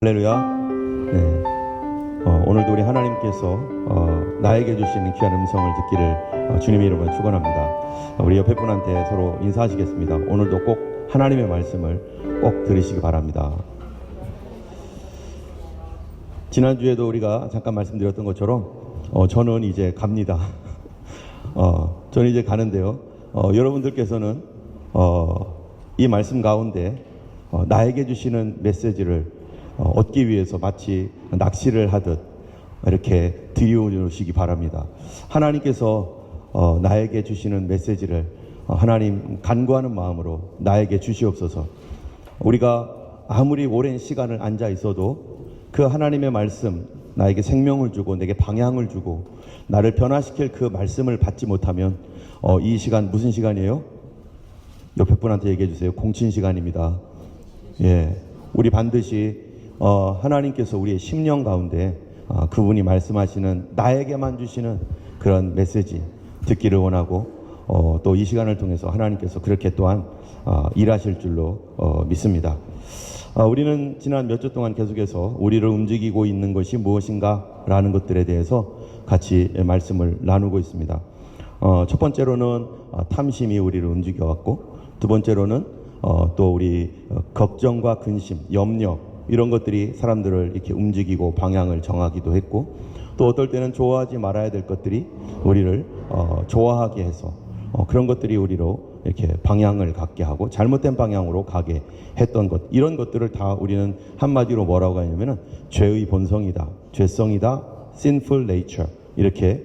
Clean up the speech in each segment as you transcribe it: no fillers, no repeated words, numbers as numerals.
할렐루야. 네. 오늘도 우리 하나님께서 나에게 주시는 귀한 음성을 듣기를 주님의 이름으로 축원합니다. 우리 옆에 분한테 서로 인사하시겠습니다. 오늘도 꼭 하나님의 말씀을 꼭 들으시기 바랍니다. 지난주에도 우리가 잠깐 말씀드렸던 것처럼 저는 이제 갑니다. 저는 이제 가는데요. 여러분들께서는 이 말씀 가운데 나에게 주시는 메시지를 얻기 위해서 마치 낚시를 하듯 이렇게 들여오시기 바랍니다. 하나님께서 나에게 주시는 메시지를 하나님 간구하는 마음으로 나에게 주시옵소서. 우리가 아무리 오랜 시간을 앉아 있어도 그 하나님의 말씀, 나에게 생명을 주고 내게 방향을 주고 나를 변화시킬 그 말씀을 받지 못하면 이 시간 무슨 시간이에요? 옆에 분한테 얘기해 주세요. 공친 시간입니다. 예, 우리 반드시 하나님께서 우리의 심령 가운데 그분이 말씀하시는 나에게만 주시는 그런 메시지 듣기를 원하고 또 이 시간을 통해서 하나님께서 그렇게 또한 일하실 줄로 믿습니다. 우리는 지난 몇 주 동안 계속해서 우리를 움직이고 있는 것이 무엇인가 라는 것들에 대해서 같이 말씀을 나누고 있습니다. 첫 번째로는 탐심이 우리를 움직여왔고, 두 번째로는 또 우리 걱정과 근심, 염려 이런 것들이 사람들을 이렇게 움직이고 방향을 정하기도 했고, 또 어떨 때는 좋아하지 말아야 될 것들이 우리를 좋아하게 해서 그런 것들이 우리로 이렇게 방향을 갖게 하고 잘못된 방향으로 가게 했던 것, 이런 것들을 다 우리는 한마디로 뭐라고 하냐면은 죄의 본성이다, 죄성이다, sinful nature 이렇게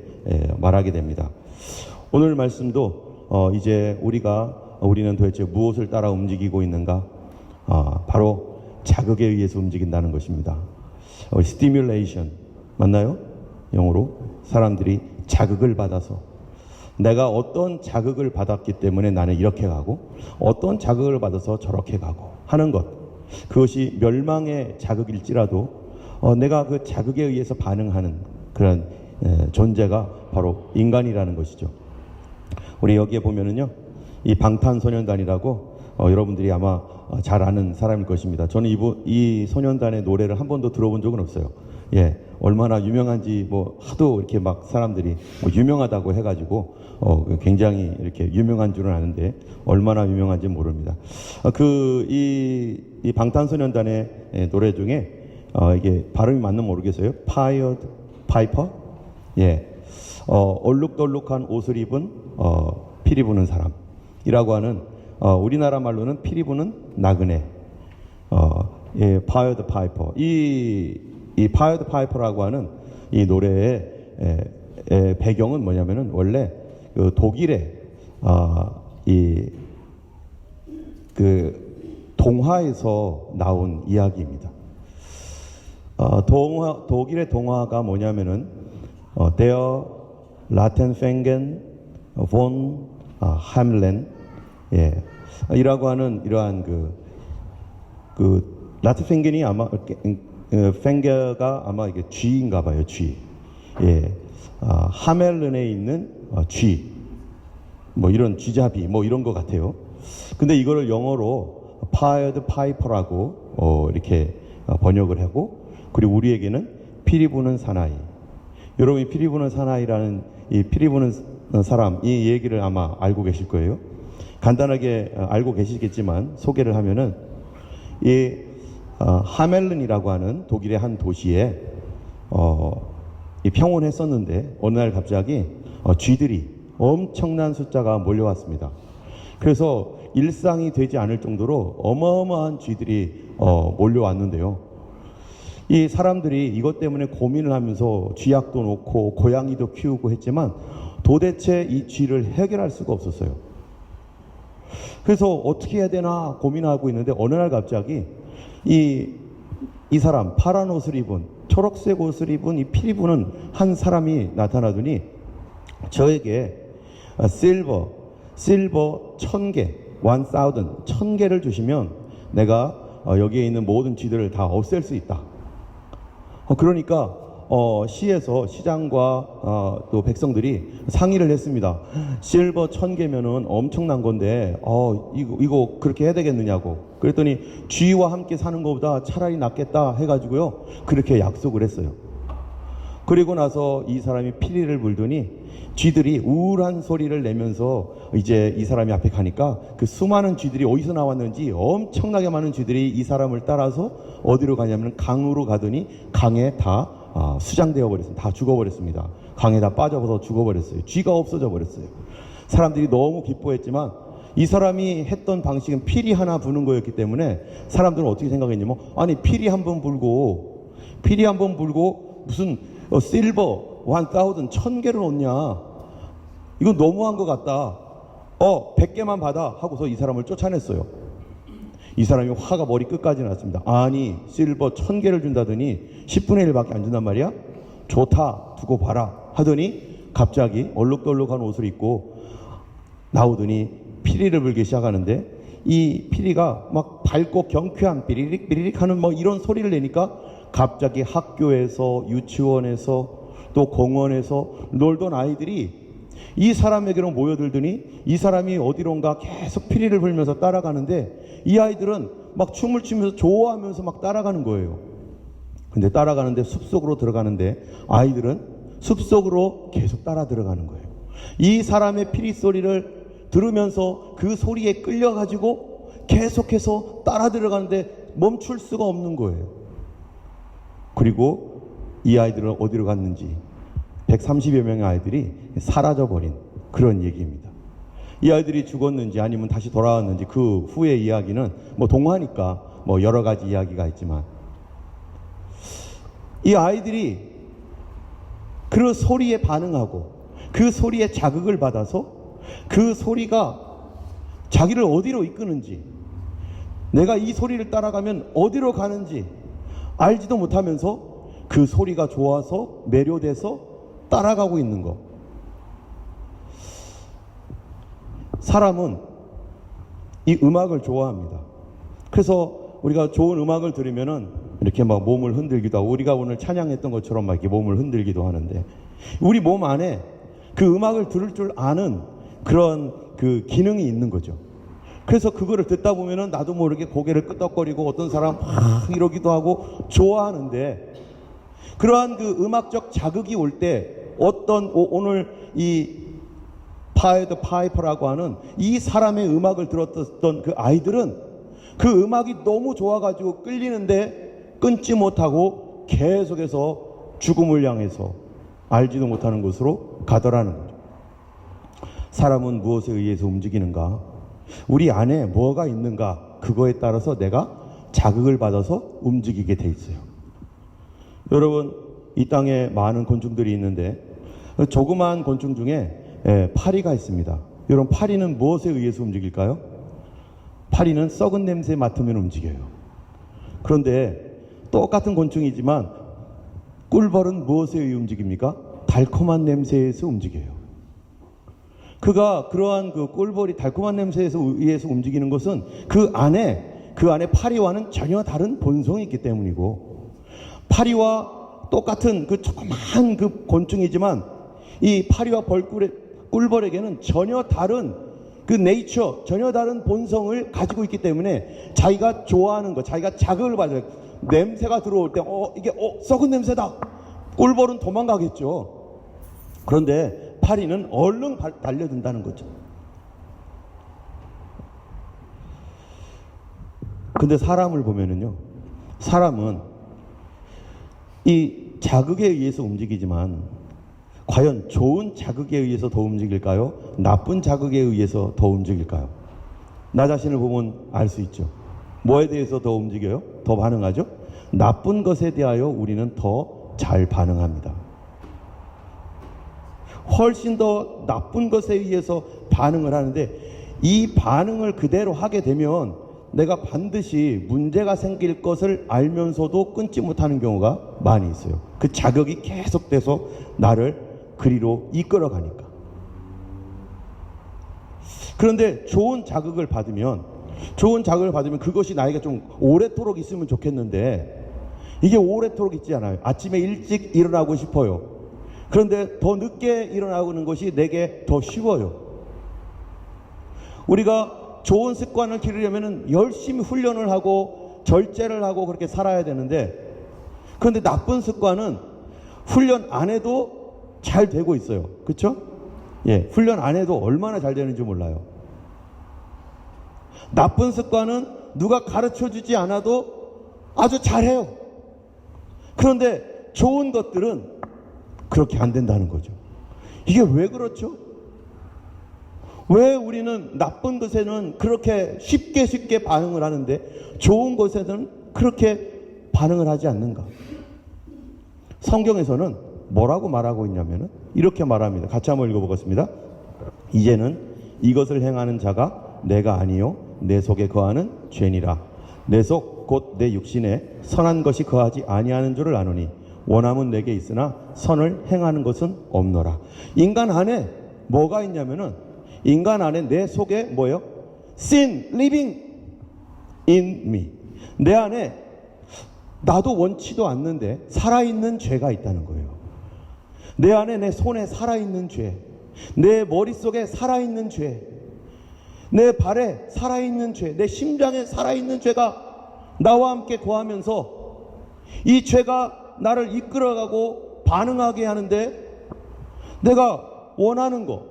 말하게 됩니다. 오늘 말씀도 이제 우리는 도대체 무엇을 따라 움직이고 있는가? 바로 자극에 의해서 움직인다는 것입니다. stimulation 맞나요? 영어로 사람들이 자극을 받아서, 내가 어떤 자극을 받았기 때문에 나는 이렇게 가고 어떤 자극을 받아서 저렇게 가고 하는 것, 그것이 멸망의 자극일지라도 내가 그 자극에 의해서 반응하는 그런 존재가 바로 인간이라는 것이죠. 우리 여기에 보면은요, 이 방탄소년단이라고 여러분들이 아마 잘 아는 사람일 것입니다. 저는 이 소년단의 노래를 한 번도 들어본 적은 없어요. 예, 얼마나 유명한지 하도 이렇게 막 사람들이 유명하다고 해가지고 굉장히 이렇게 유명한 줄은 아는데 얼마나 유명한지 모릅니다. 이 방탄소년단의 노래 중에 이게 발음이 맞는 모르겠어요. Pied Piper? 예, 얼룩덜룩한 옷을 입은 피리 부는 사람이라고 하는, 우리나라 말로는 피리 부는 나그네, 예, Pied Piper. 이 Pied Piper라고 하는 이 노래의 배경은 뭐냐면은 원래 그 독일의 그 동화에서 나온 이야기입니다. 독일의 동화가 뭐냐면은 Der Lattenfänger von Hamelin, 예, 이라고 하는 이러한 그 라트팽겐이 아마 팽게가 아마 이게 쥐인가 봐요. 쥐. 예. 하멜른에 있는 쥐. 이런 쥐잡이 이런 것 같아요. 근데 이거를 영어로 Pied Piper라고 이렇게 번역을 하고, 그리고 우리에게는 피리 부는 사나이. 여러분이 피리 부는 사나이라는 이 피리 부는 사람, 이 얘기를 아마 알고 계실 거예요. 간단하게 알고 계시겠지만 소개를 하면은 이 하멜른이라고 하는 독일의 한 도시에 평온했었는데 어느 날 갑자기 쥐들이 엄청난 숫자가 몰려왔습니다. 그래서 일상이 되지 않을 정도로 어마어마한 쥐들이 몰려왔는데요. 이 사람들이 이것 때문에 고민을 하면서 쥐약도 놓고 고양이도 키우고 했지만 도대체 이 쥐를 해결할 수가 없었어요. 그래서 어떻게 해야 되나 고민하고 있는데 어느 날 갑자기 이 사람, 파란 옷을 입은, 초록색 옷을 입은 이 피리 부는 한 사람이 나타나더니 저에게 실버 1000개, 1000개를 주시면 내가 여기에 있는 모든 쥐들을 다 없앨 수 있다. 그러니까 시에서 시장과 또 백성들이 상의를 했습니다. 실버 1000개면은 엄청난 건데 이거 그렇게 해야 되겠느냐고. 그랬더니 쥐와 함께 사는 것보다 차라리 낫겠다 해가지고요, 그렇게 약속을 했어요. 그리고 나서 이 사람이 피리를 불더니 쥐들이 우울한 소리를 내면서 이제 이 사람이 앞에 가니까 그 수많은 쥐들이 어디서 나왔는지 엄청나게 많은 쥐들이 이 사람을 따라서 어디로 가냐면 강으로 가더니 강에 다 수장되어 버렸습니다. 다 죽어버렸습니다. 강에 다 빠져서 죽어버렸어요. 쥐가 없어져 버렸어요. 사람들이 너무 기뻐했지만 이 사람이 했던 방식은 피리 하나 부는 거였기 때문에 사람들은 어떻게 생각했냐면, 아니 피리 한 번 불고 무슨 실버 1000개를 놓냐, 이건 너무한 것 같다, 100개만 받아 하고서 이 사람을 쫓아냈어요. 이 사람이 화가 머리 끝까지 났습니다. 아니 실버 1000개를 준다더니 10분의 1밖에 안 준단 말이야? 좋다, 두고 봐라 하더니 갑자기 얼룩덜룩한 옷을 입고 나오더니 피리를 불기 시작하는데, 이 피리가 막 밝고 경쾌한 삐리릭 삐리릭 하는 뭐 이런 소리를 내니까 갑자기 학교에서, 유치원에서, 또 공원에서 놀던 아이들이 이 사람에게로 모여들더니 이 사람이 어디론가 계속 피리를 불면서 따라가는데 이 아이들은 막 춤을 추면서 좋아하면서 막 따라가는 거예요. 근데 따라가는데 숲속으로 들어가는데 아이들은 숲속으로 계속 따라 들어가는 거예요. 이 사람의 피리 소리를 들으면서 그 소리에 끌려가지고 계속해서 따라 들어가는데 멈출 수가 없는 거예요. 그리고 이 아이들은 어디로 갔는지 130여 명의 아이들이 사라져버린 그런 얘기입니다. 이 아이들이 죽었는지 아니면 다시 돌아왔는지 그 후의 이야기는 뭐 동화니까 뭐 여러 가지 이야기가 있지만, 이 아이들이 그 소리에 반응하고 그 소리에 자극을 받아서 그 소리가 자기를 어디로 이끄는지, 내가 이 소리를 따라가면 어디로 가는지 알지도 못하면서 그 소리가 좋아서 매료돼서 따라가고 있는 것. 사람은 이 음악을 좋아합니다. 그래서 우리가 좋은 음악을 들으면은 이렇게 막 몸을 흔들기도 하고, 우리가 오늘 찬양했던 것처럼 막 이렇게 몸을 흔들기도 하는데, 우리 몸 안에 그 음악을 들을 줄 아는 그런 그 기능이 있는 거죠. 그래서 그거를 듣다 보면은 나도 모르게 고개를 끄덕거리고 어떤 사람 이러기도 하고 좋아하는데, 그러한 그 음악적 자극이 올 때 오늘 이 파이드 파이퍼라고 하는 이 사람의 음악을 들었던 그 아이들은 그 음악이 너무 좋아가지고 끌리는데 끊지 못하고 계속해서 죽음을 향해서 알지도 못하는 곳으로 가더라는 거죠. 사람은 무엇에 의해서 움직이는가? 우리 안에 뭐가 있는가? 그거에 따라서 내가 자극을 받아서 움직이게 돼 있어요. 여러분, 이 땅에 많은 곤충들이 있는데 조그마한 곤충 중에 파리가 있습니다. 여러분, 파리는 무엇에 의해서 움직일까요? 파리는 썩은 냄새 맡으면 움직여요. 그런데 똑같은 곤충이지만 꿀벌은 무엇에 의해 움직입니까? 달콤한 냄새에서 움직여요. 그가 그러한 그 꿀벌이 달콤한 냄새에서 의해서 움직이는 것은 그 안에 파리와는 전혀 다른 본성이 있기 때문이고, 파리와 똑같은 그 조그마한 그 곤충이지만 이 파리와 꿀벌에게는 전혀 다른 그 네이처, 전혀 다른 본성을 가지고 있기 때문에 자기가 좋아하는 것, 자기가 자극을 받아요. 냄새가 들어올 때 이게 썩은 냄새다. 꿀벌은 도망가겠죠. 그런데 파리는 얼른 달려든다는 거죠. 근데 사람을 보면은요, 사람은 이 자극에 의해서 움직이지만 과연 좋은 자극에 의해서 더 움직일까요? 나쁜 자극에 의해서 더 움직일까요? 나 자신을 보면 알 수 있죠. 뭐에 대해서 더 움직여요? 더 반응하죠? 나쁜 것에 대하여 우리는 더 잘 반응합니다. 훨씬 더 나쁜 것에 의해서 반응을 하는데, 이 반응을 그대로 하게 되면 내가 반드시 문제가 생길 것을 알면서도 끊지 못하는 경우가 많이 있어요. 그 자극이 계속돼서 나를 그리로 이끌어가니까. 그런데 좋은 자극을 받으면 그것이 나에게 좀 오래도록 있으면 좋겠는데, 이게 오래도록 있지 않아요. 아침에 일찍 일어나고 싶어요. 그런데 더 늦게 일어나는 것이 내게 더 쉬워요. 우리가 좋은 습관을 기르려면 열심히 훈련을 하고 절제를 하고 그렇게 살아야 되는데, 그런데 나쁜 습관은 훈련 안 해도 잘 되고 있어요. 그렇죠? 예, 훈련 안 해도 얼마나 잘 되는지 몰라요. 나쁜 습관은 누가 가르쳐주지 않아도 아주 잘해요. 그런데 좋은 것들은 그렇게 안 된다는 거죠. 이게 왜 그렇죠? 왜 우리는 나쁜 것에는 그렇게 쉽게 반응을 하는데 좋은 것에는 그렇게 반응을 하지 않는가? 성경에서는 뭐라고 말하고 있냐면 이렇게 말합니다. 같이 한번 읽어보겠습니다. 이제는 이것을 행하는 자가 내가 아니요 내 속에 거하는 죄니라. 내 속 곧 내 육신에 선한 것이 거하지 아니하는 줄을 아노니 원함은 내게 있으나 선을 행하는 것은 없노라. 인간 안에 뭐가 있냐면은, 인간 안에 내 속에 뭐예요? Sin living in me. 내 안에 나도 원치도 않는데 살아있는 죄가 있다는 거예요. 내 안에, 내 손에 살아있는 죄, 내 머릿속에 살아있는 죄, 내 발에 살아있는 죄, 내 심장에 살아있는 죄가 나와 함께 거하면서 이 죄가 나를 이끌어가고 반응하게 하는데, 내가 원하는 거,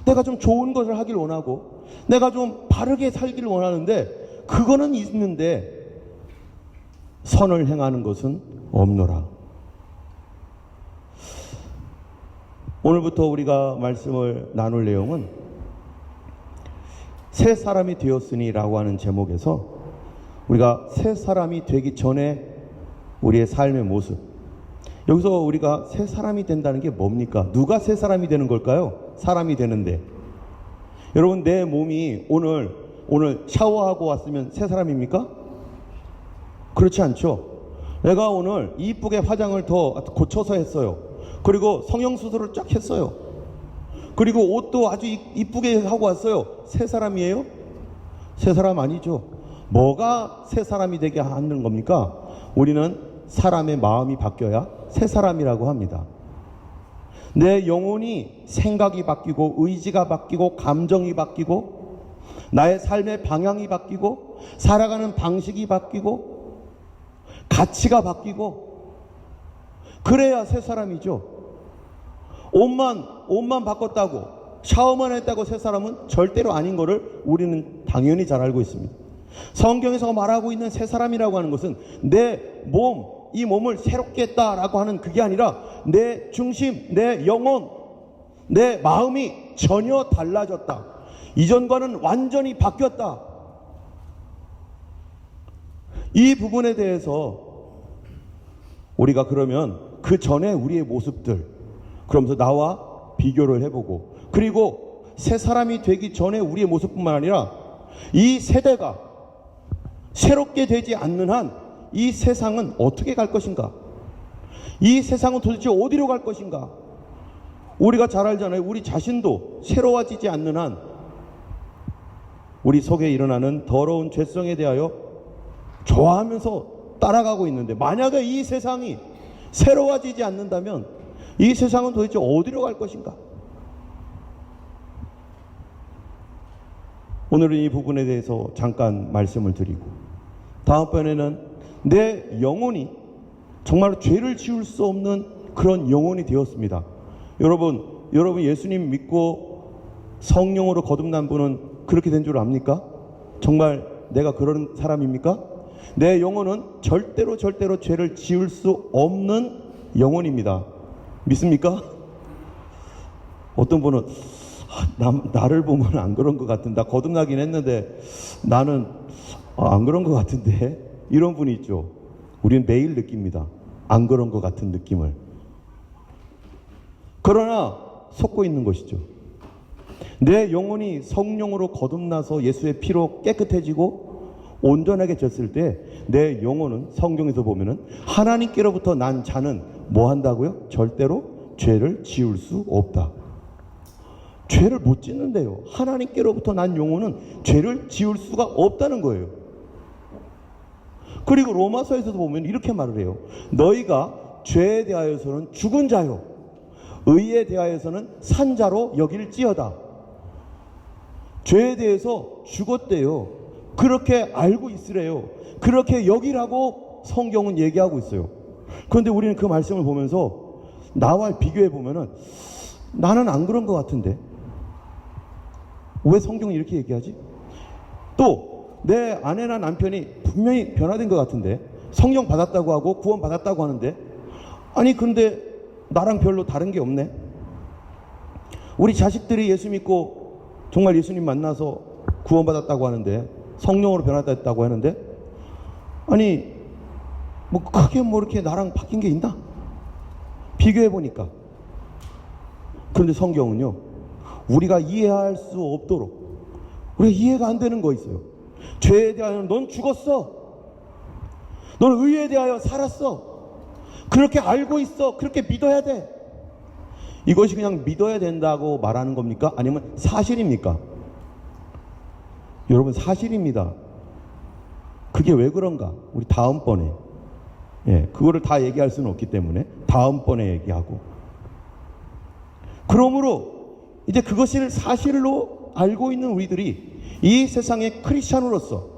내가 좀 좋은 것을 하길 원하고 내가 좀 바르게 살기를 원하는데 그거는 있는데 선을 행하는 것은 없노라. 오늘부터 우리가 말씀을 나눌 내용은 새 사람이 되었으니 라고 하는 제목에서 우리가 새 사람이 되기 전에 우리의 삶의 모습, 여기서 우리가 새 사람이 된다는 게 뭡니까? 누가 새 사람이 되는 걸까요? 사람이 되는데, 여러분, 내 몸이 오늘 샤워하고 왔으면 새 사람입니까? 그렇지 않죠. 내가 오늘 이쁘게 화장을 더 고쳐서 했어요. 그리고 성형수술을 쫙 했어요. 그리고 옷도 아주 이쁘게 하고 왔어요. 새 사람이에요? 새 사람 아니죠. 뭐가 새 사람이 되게 하는 겁니까? 우리는 사람의 마음이 바뀌어야 새 사람이라고 합니다. 내 영혼이 생각이 바뀌고 의지가 바뀌고 감정이 바뀌고 나의 삶의 방향이 바뀌고 살아가는 방식이 바뀌고 가치가 바뀌고 그래야 새 사람이죠. 옷만 바꿨다고, 샤워만 했다고 새 사람은 절대로 아닌 것을 우리는 당연히 잘 알고 있습니다. 성경에서 말하고 있는 새 사람이라고 하는 것은 내 몸, 이 몸을 새롭게 했다라고 하는 그게 아니라 내 중심, 내 영혼, 내 마음이 전혀 달라졌다. 이전과는 완전히 바뀌었다. 이 부분에 대해서 우리가 그러면 그 전에 우리의 모습들, 그러면서 나와 비교를 해보고, 그리고 새 사람이 되기 전에 우리의 모습뿐만 아니라 이 세대가 새롭게 되지 않는 한 이 세상은 어떻게 갈 것인가? 이 세상은 도대체 어디로 갈 것인가? 우리가 잘 알잖아요. 우리 자신도 새로워지지 않는 한 우리 속에 일어나는 더러운 죄성에 대하여 좋아하면서 따라가고 있는데, 만약에 이 세상이 새로워지지 않는다면 이 세상은 도대체 어디로 갈 것인가? 오늘은 이 부분에 대해서 잠깐 말씀을 드리고, 다음번에는 내 영혼이 정말 죄를 지을 수 없는 그런 영혼이 되었습니다. 여러분 예수님 믿고 성령으로 거듭난 분은 그렇게 된 줄 압니까? 정말 내가 그런 사람입니까? 내 영혼은 절대로 죄를 지을 수 없는 영혼입니다. 믿습니까? 어떤 분은 나를 보면 안 그런 것 같은데, 나 거듭나긴 했는데 나는 안 그런 것 같은데, 이런 분이 있죠. 우리는 매일 느낍니다. 안 그런 것 같은 느낌을. 그러나 속고 있는 것이죠. 내 영혼이 성령으로 거듭나서 예수의 피로 깨끗해지고 온전하게 졌을 때 내 영혼은, 성경에서 보면은 하나님께로부터 난 자는 뭐 한다고요? 절대로 죄를 지을 수 없다. 죄를 못 짓는데요. 하나님께로부터 난 영혼은 죄를 지을 수가 없다는 거예요. 그리고 로마서에서도 보면 이렇게 말을 해요. 너희가 죄에 대하여서는 죽은 자요, 의에 대하여서는 산 자로 여길지어다. 죄에 대해서 죽었대요. 그렇게 알고 있으래요. 그렇게 여기라고 성경은 얘기하고 있어요. 그런데 우리는 그 말씀을 보면서 나와 비교해 보면은 나는 안 그런 것 같은데 왜 성경이 이렇게 얘기하지? 또 내 아내나 남편이 분명히 변화된 것 같은데, 성령 받았다고 하고 구원 받았다고 하는데, 아니 근데 나랑 별로 다른 게 없네. 우리 자식들이 예수 믿고 정말 예수님 만나서 구원 받았다고 하는데, 성령으로 변화됐다고 하는데, 아니 뭐 크게 뭐 이렇게 나랑 바뀐 게 있나? 비교해 보니까. 그런데 성경은요, 우리가 이해할 수 없도록, 우리가 이해가 안 되는 거 있어요. 죄에 대하여 넌 죽었어. 넌 의에 대하여 살았어. 그렇게 알고 있어. 그렇게 믿어야 돼. 이것이 그냥 믿어야 된다고 말하는 겁니까? 아니면 사실입니까? 여러분, 사실입니다. 그게 왜 그런가? 우리 다음번에, 그거를 다 얘기할 수는 없기 때문에 다음번에 얘기하고. 그러므로 이제 그것을 사실로 알고 있는 우리들이 이 세상의 크리스찬으로서,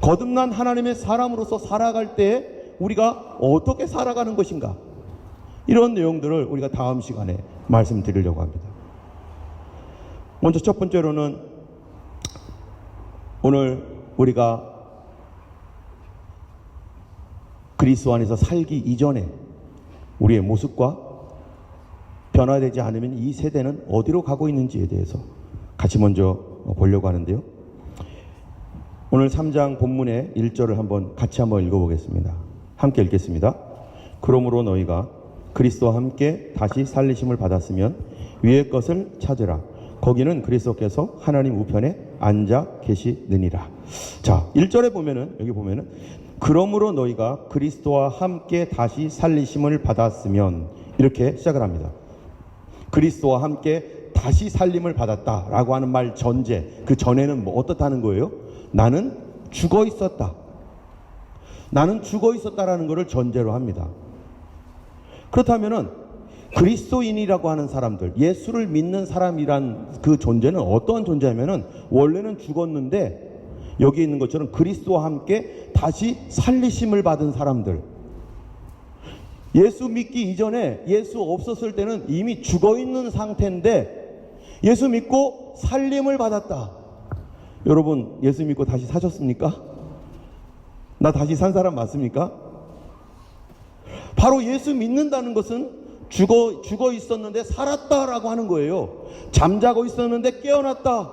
거듭난 하나님의 사람으로서 살아갈 때 우리가 어떻게 살아가는 것인가, 이런 내용들을 우리가 다음 시간에 말씀드리려고 합니다. 먼저 첫 번째로는 오늘 우리가 그리스도 안에서 살기 이전에 우리의 모습과 변화되지 않으면 이 세대는 어디로 가고 있는지에 대해서 같이 먼저 보려고 하는데요. 오늘 3장 본문의 1절을 같이 한번 읽어보겠습니다. 함께 읽겠습니다. 그러므로 너희가 그리스도와 함께 다시 살리심을 받았으면 위의 것을 찾으라. 거기는 그리스도께서 하나님 우편에 앉아 계시느니라. 자, 1절에 보면은, 여기 보면은 그러므로 너희가 그리스도와 함께 다시 살리심을 받았으면, 이렇게 시작을 합니다. 그리스도와 함께 다시 살림을 받았다라고 하는 말 전제, 그 전에는 뭐 어떻다는 거예요? 나는 죽어 있었다. 나는 죽어 있었다라는 것을 전제로 합니다. 그렇다면은 그리스도인이라고 하는 사람들, 예수를 믿는 사람이란 그 존재는 어떠한 존재냐면은 원래는 죽었는데 여기 있는 것처럼 그리스도와 함께 다시 살리심을 받은 사람들. 예수 믿기 이전에, 예수 없었을 때는 이미 죽어 있는 상태인데 예수 믿고 살림을 받았다. 여러분, 예수 믿고 다시 사셨습니까? 나 다시 산 사람 맞습니까? 바로 예수 믿는다는 것은 죽어 있었는데 살았다라고 하는 거예요. 잠자고 있었는데 깨어났다.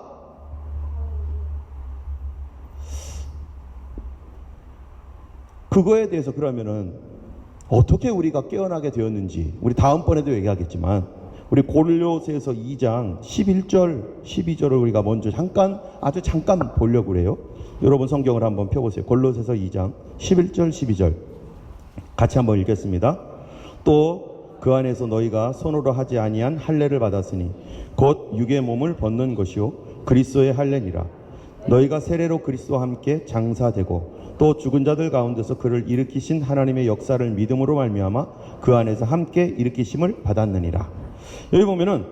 그거에 대해서 그러면은 어떻게 우리가 깨어나게 되었는지 우리 다음번에도 얘기하겠지만, 우리 골로새서 2장 11절 12절을 우리가 먼저 아주 잠깐 보려고 그래요. 여러분 성경을 한번 펴보세요. 골로새서 2장 11절 12절 같이 한번 읽겠습니다. 또 그 안에서 너희가 손으로 하지 아니한 할례를 받았으니 곧 육의 몸을 벗는 것이요 그리스도의 할례니라. 너희가 세례로 그리스도와 함께 장사되고 또 죽은 자들 가운데서 그를 일으키신 하나님의 역사를 믿음으로 말미암아 그 안에서 함께 일으키심을 받았느니라. 여기 보면은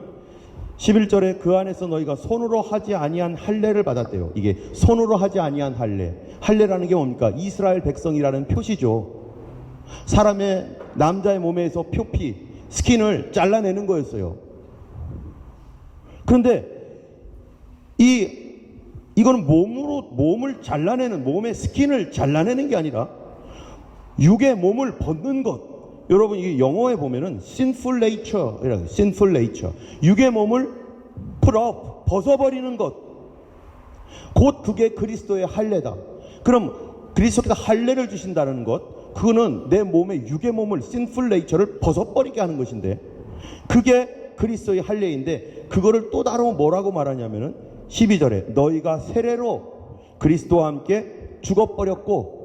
11절에 그 안에서 너희가 손으로 하지 아니한 할례를 받았대요. 이게 손으로 하지 아니한 할례. 할례라는 게 뭡니까? 이스라엘 백성이라는 표시죠. 사람의, 남자의 몸에서 표피, 스킨을 잘라내는 거였어요. 그런데 이거는 몸을 잘라내는, 몸의 스킨을 잘라내는 게 아니라 육의 몸을 벗는 것. 여러분, 이게 영어에 보면은 sinful nature, sinful nature. 육의 몸을 put off, 벗어버리는 것. 곧 그게 그리스도의 할례다. 그럼 그리스도께서 할례를 주신다는 것, 그거는 내 몸의 육의 몸을, sinful nature를 벗어버리게 하는 것인데, 그게 그리스도의 할례인데, 그거를 또 다른 뭐라고 말하냐면은 12절에 너희가 세례로 그리스도와 함께 죽어버렸고,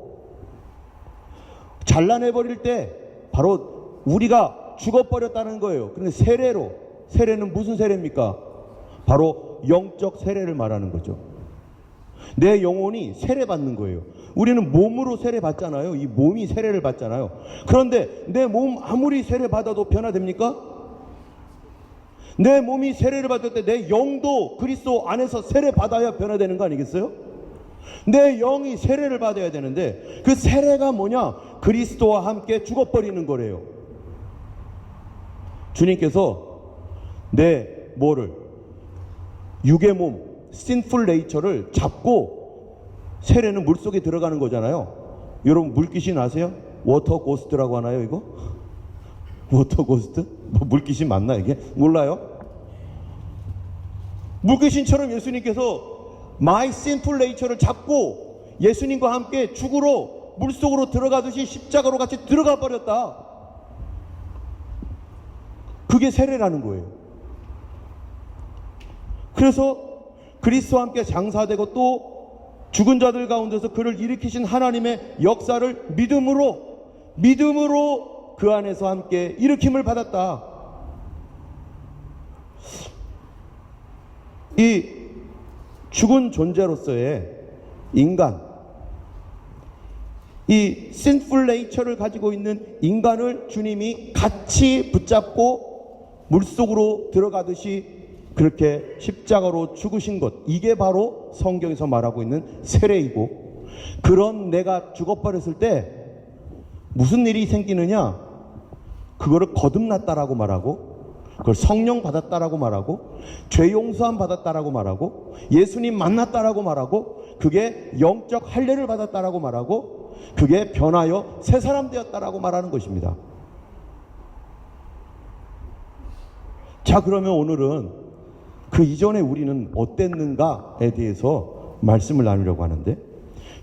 잘라내버릴 때 바로 우리가 죽어버렸다는 거예요. 그런데 세례는 무슨 세례입니까? 바로 영적 세례를 말하는 거죠. 내 영혼이 세례받는 거예요. 우리는 몸으로 세례받잖아요. 이 몸이 세례를 받잖아요. 그런데 내 몸 아무리 세례받아도 변화됩니까? 내 몸이 세례를 받을 때 내 영도 그리스도 안에서 세례받아야 변화되는 거 아니겠어요? 내 영이 세례를 받아야 되는데 그 세례가 뭐냐? 그리스도와 함께 죽어버리는 거래요. 주님께서 내 뭐를? 육의 몸, sinful nature를 잡고 세례는 물속에 들어가는 거잖아요. 여러분 물귀신 아세요? 워터 고스트라고 하나요 이거? 워터 고스트? 뭐 물귀신 맞나 이게? 몰라요? 물귀신처럼 예수님께서 my sinful nature를 잡고 예수님과 함께 죽으러 물속으로 들어가듯이 십자가로 같이 들어가 버렸다. 그게 세례라는 거예요. 그래서 그리스도와 함께 장사되고 또 죽은 자들 가운데서 그를 일으키신 하나님의 역사를 믿음으로 그 안에서 함께 일으킴을 받았다. 이 죽은 존재로서의 인간, 이 sinful nature를 가지고 있는 인간을 주님이 같이 붙잡고 물속으로 들어가듯이 그렇게 십자가로 죽으신 것, 이게 바로 성경에서 말하고 있는 세례이고, 그런 내가 죽어버렸을 때 무슨 일이 생기느냐? 그거를 거듭났다라고 말하고, 그걸 성령 받았다라고 말하고, 죄 용서함 받았다라고 말하고, 예수님 만났다라고 말하고, 그게 영적 할례를 받았다라고 말하고, 그게 변하여 새 사람 되었다라고 말하는 것입니다. 자, 그러면 오늘은 그 이전에 우리는 어땠는가에 대해서 말씀을 나누려고 하는데,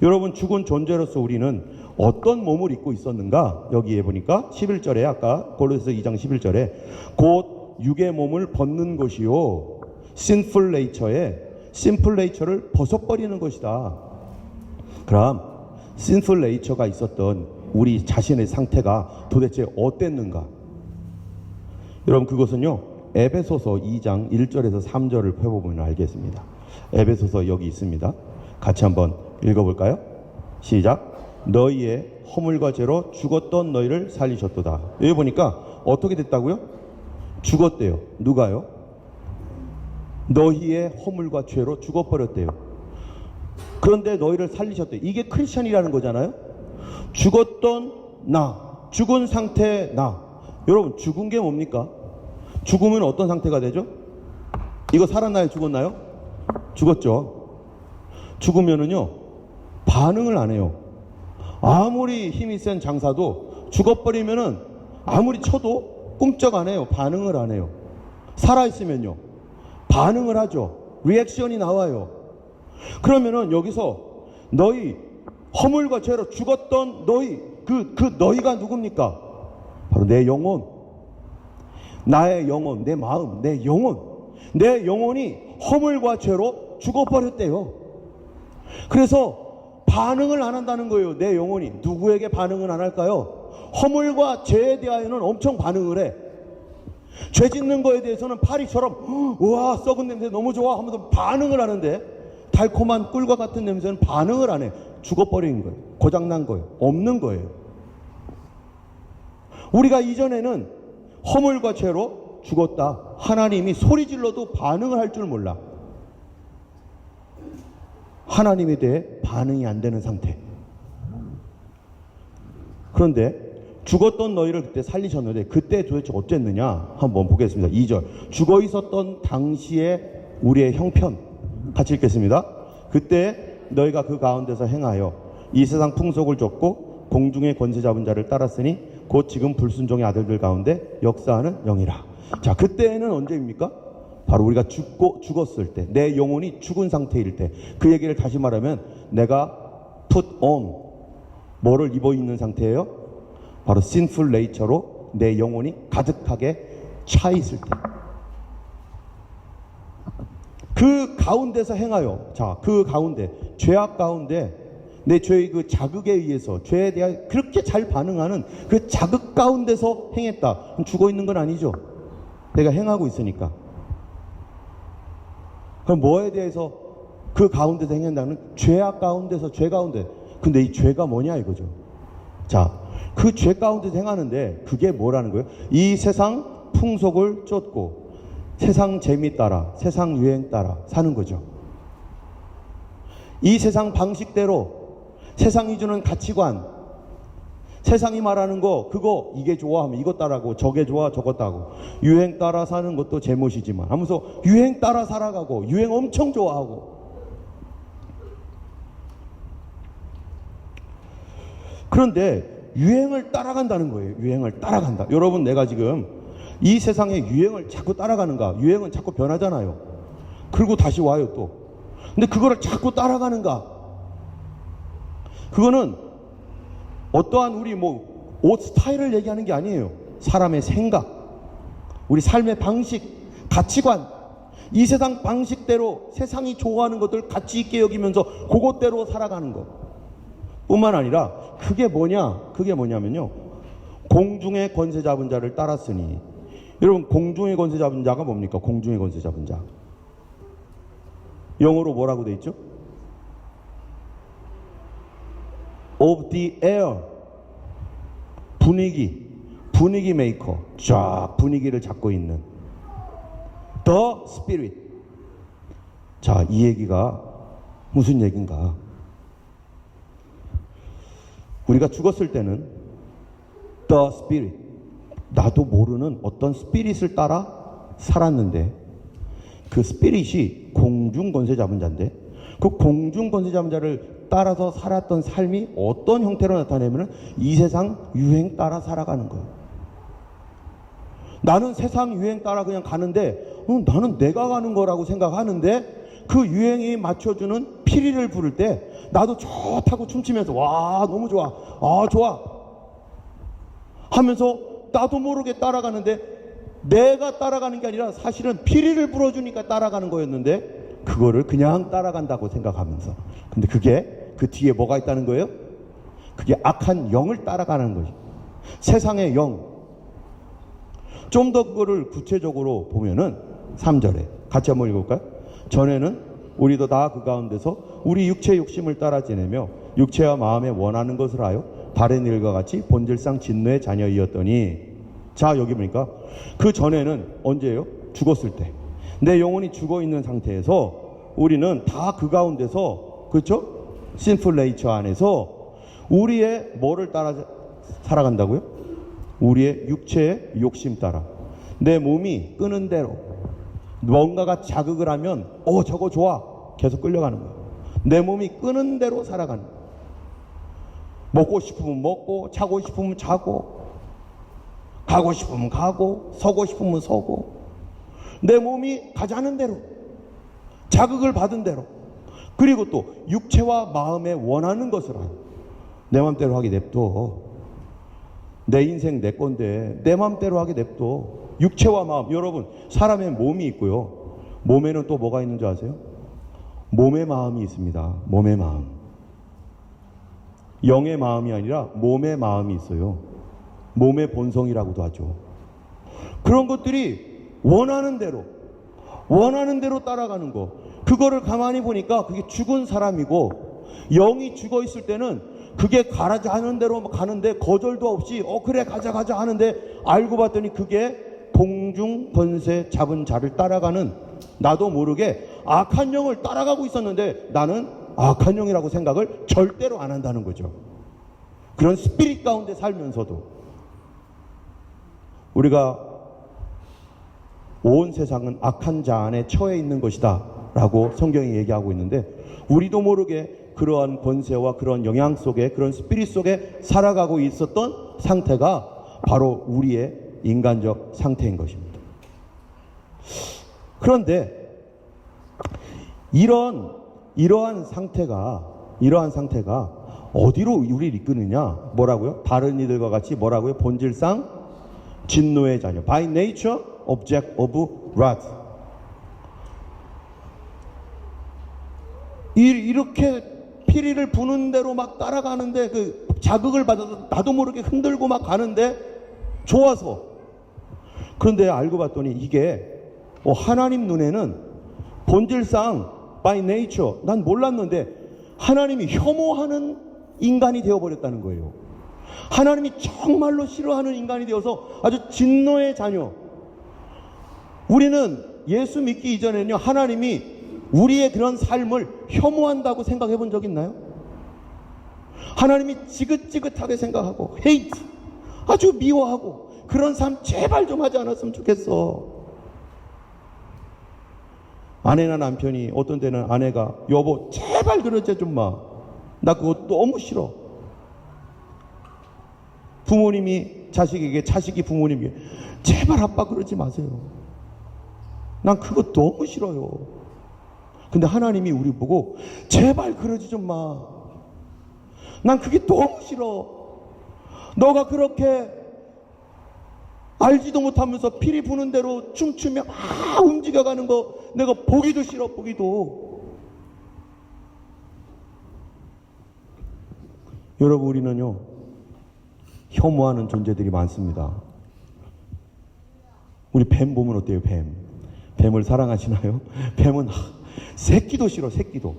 여러분 죽은 존재로서 우리는 어떤 몸을 입고 있었는가? 여기에 보니까 11절에 아까 골로새서 2장 11절에 곧 육의 몸을 벗는 것이요 sinful nature를 벗어버리는 것이다. 그럼 sinful nature가 있었던 우리 자신의 상태가 도대체 어땠는가? 여러분 그것은요 에베소서 2장 1절에서 3절을 펴보면 알겠습니다. 에베소서 여기 있습니다. 같이 한번 읽어볼까요? 시작. 너희의 허물과 죄로 죽었던 너희를 살리셨도다. 여기 보니까 어떻게 됐다고요? 죽었대요. 누가요? 너희의 허물과 죄로 죽어버렸대요. 그런데 너희를 살리셨대요. 이게 크리스천이라는 거잖아요. 죽었던 나, 죽은 상태의 나. 여러분 죽은 게 뭡니까? 죽으면 어떤 상태가 되죠? 이거 살았나요? 죽었나요? 죽었죠. 죽으면은요 반응을 안 해요. 아무리 힘이 센 장사도 죽어버리면은 아무리 쳐도 꿈쩍 안 해요. 반응을 안 해요. 살아있으면요 반응을 하죠. 리액션이 나와요. 그러면은 여기서 너희 허물과 죄로 죽었던 너희 그 너희가 누굽니까? 바로 내 영혼, 나의 영혼, 내 마음, 내 영혼이 허물과 죄로 죽어버렸대요. 그래서 반응을 안 한다는 거예요. 내 영혼이 누구에게 반응을 안 할까요? 허물과 죄에 대하여는 엄청 반응을 해. 죄 짓는 거에 대해서는 파리처럼 우와 썩은 냄새 너무 좋아 하면서 반응을 하는데, 달콤한 꿀과 같은 냄새는 반응을 안 해. 죽어버린 거예요. 고장난 거예요. 없는 거예요. 우리가 이전에는 허물과 죄로 죽었다. 하나님이 소리 질러도 반응을 할 줄 몰라. 하나님에 대해 반응이 안 되는 상태. 그런데 죽었던 너희를 그때 살리셨는데 그때 도대체 어땠느냐 한번 보겠습니다. 2절. 죽어 있었던 당시에 우리의 형편 같이 읽겠습니다. 그때 너희가 그 가운데서 행하여 이 세상 풍속을 쫓고 공중의 권세 잡은 자를 따랐으니 곧 지금 불순종의 아들들 가운데 역사하는 영이라. 자, 그때는 언제입니까? 바로 우리가 죽었을 때, 내 영혼이 죽은 상태일 때. 그 얘기를 다시 말하면 내가 put on, 뭐를 입어 있는 상태예요? 바로 sinful nature로 내 영혼이 가득하게 차 있을 때. 그 가운데서 행하여, 자, 그 가운데, 죄악 가운데 내 죄의 그 자극에 의해서 죄에 대해 그렇게 잘 반응하는 그 자극 가운데서 행했다. 죽어 있는 건 아니죠. 내가 행하고 있으니까. 그럼 뭐에 대해서 그 가운데서 행한다는 죄악 가운데서 죄 가운데. 근데 이 죄가 뭐냐 이거죠. 자, 그 죄 가운데서 행하는데 그게 뭐라는 거예요? 이 세상 풍속을 쫓고 세상 재미 따라 세상 유행 따라 사는 거죠. 이 세상 방식대로 세상이 주는 가치관, 세상이 말하는 거 그거 이게 좋아 하면 이거 따라하고 저게 좋아 저거 따고 유행 따라 사는 것도 제멋이지만 하면서 유행 따라 살아가고 유행 엄청 좋아하고. 그런데 유행을 따라간다는 거예요. 유행을 따라간다. 여러분, 내가 지금 이 세상의 유행을 자꾸 따라가는가? 유행은 자꾸 변하잖아요. 그리고 다시 와요 또. 근데 그거를 자꾸 따라가는가? 그거는 어떠한 우리 옷 스타일을 얘기하는 게 아니에요. 사람의 생각, 우리 삶의 방식, 가치관, 이 세상 방식대로 세상이 좋아하는 것들 가치 있게 여기면서 그것대로 살아가는 것 뿐만 아니라 그게 뭐냐면요, 공중의 권세 잡은 자를 따랐으니. 여러분, 공중의 권세 잡은 자가 뭡니까? 공중의 권세 잡은 자, 영어로 뭐라고 돼 있죠? of the air. 분위기 메이커, 쫙 분위기를 잡고 있는 the spirit. 자, 이 얘기가 무슨 얘기인가? 우리가 죽었을 때는 the spirit, 나도 모르는 어떤 스피릿을 따라 살았는데 그 스피릿이 공중 권세 잡은 자인데 그 공중 권세 잡은 자를 따라서 살았던 삶이 어떤 형태로 나타내면 이 세상 유행 따라 살아가는 거예요. 나는 세상 유행 따라 그냥 가는데 나는 내가 가는 거라고 생각하는데 그 유행이 맞춰주는 피리를 부를 때 나도 좋다고 춤추면서 와 너무 좋아, 아 좋아 하면서 나도 모르게 따라가는데 내가 따라가는 게 아니라 사실은 피리를 불어주니까 따라가는 거였는데 그거를 그냥 따라간다고 생각하면서, 근데 그게 그 뒤에 뭐가 있다는 거예요? 그게 악한 영을 따라가는 거죠. 세상의 영. 좀 더 그거를 구체적으로 보면은 3절에 같이 한번 읽어볼까요? 전에는 우리도 다 그 가운데서 우리 육체 욕심을 따라 지내며 육체와 마음에 원하는 것을 하여 다른 일과 같이 본질상 진노의 자녀이었더니. 자, 여기 보니까 그 전에는 언제예요? 죽었을 때. 내 영혼이 죽어 있는 상태에서 우리는 다 그 가운데서, 그렇죠? sinful nature 안에서 우리의 뭐를 따라 살아간다고요? 우리의 육체의 욕심 따라. 내 몸이 끄는 대로 뭔가가 자극을 하면 저거 좋아 계속 끌려가는 거예요. 내 몸이 끄는 대로 살아가는 거예요. 먹고 싶으면 먹고, 자고 싶으면 자고, 가고 싶으면 가고, 서고 싶으면 서고, 내 몸이 가자는 대로, 자극을 받은 대로, 그리고 또 육체와 마음에 원하는 것을 하고. 내 맘대로 하게 냅둬. 내 인생 내 건데 내 맘대로 하게 냅둬. 육체와 마음. 여러분, 사람의 몸이 있고요, 몸에는 또 뭐가 있는 줄 아세요? 몸의 마음이 있습니다. 몸의 마음. 영의 마음이 아니라 몸의 마음이 있어요. 몸의 본성이라고도 하죠. 그런 것들이 원하는 대로 따라가는 거. 그거를 가만히 보니까 그게 죽은 사람이고, 영이 죽어 있을 때는 그게 가라자 하는 대로 가는데 거절도 없이 그래 가자 하는데, 알고 봤더니 그게 공중 권세 잡은 자를 따라가는, 나도 모르게 악한 영을 따라가고 있었는데 나는 악한 영이라고 생각을 절대로 안 한다는 거죠. 그런 스피릿 가운데 살면서도 우리가 온 세상은 악한 자 안에 처해 있는 것이다 라고 성경이 얘기하고 있는데, 우리도 모르게 그러한 권세와 그런 영향 속에, 그런 스피릿 속에 살아가고 있었던 상태가 바로 우리의 인간적 상태인 것입니다. 그런데 이러한 상태가 어디로 우리를 이끄느냐? 뭐라고요? 다른 이들과 같이 뭐라고요? 본질상 진노의 자녀. By nature, object of wrath. 이렇게 피리를 부는 대로 막 따라가는데, 그 자극을 받아서 나도 모르게 흔들고 막 가는데 좋아서. 그런데 알고 봤더니 이게 하나님 눈에는 본질상 by nature. 난 몰랐는데 하나님이 혐오하는 인간이 되어버렸다는 거예요. 하나님이 정말로 싫어하는 인간이 되어서 아주 진노의 자녀. 우리는 예수 믿기 이전에는요, 하나님이 우리의 그런 삶을 혐오한다고 생각해 본 적 있나요? 하나님이 지긋지긋하게 생각하고 헤이트, 아주 미워하고 그런 삶 제발 좀 하지 않았으면 좋겠어. 아내나 남편이 어떤 때는 아내가 여보 제발 그러지 좀 마. 나 그거 너무 싫어. 부모님이 자식에게, 자식이 부모님에게 제발 아빠 그러지 마세요. 난 그거 너무 싫어요. 근데 하나님이 우리 보고 제발 그러지 좀 마. 난 그게 너무 싫어. 너가 그렇게 알지도 못하면서 피리 부는 대로 춤추며 막 움직여가는 거 내가 보기도 싫어. 보기도. 여러분, 우리는요 혐오하는 존재들이 많습니다. 우리 뱀 보면 어때요? 뱀을 사랑하시나요? 뱀은 새끼도 싫어. 새끼도.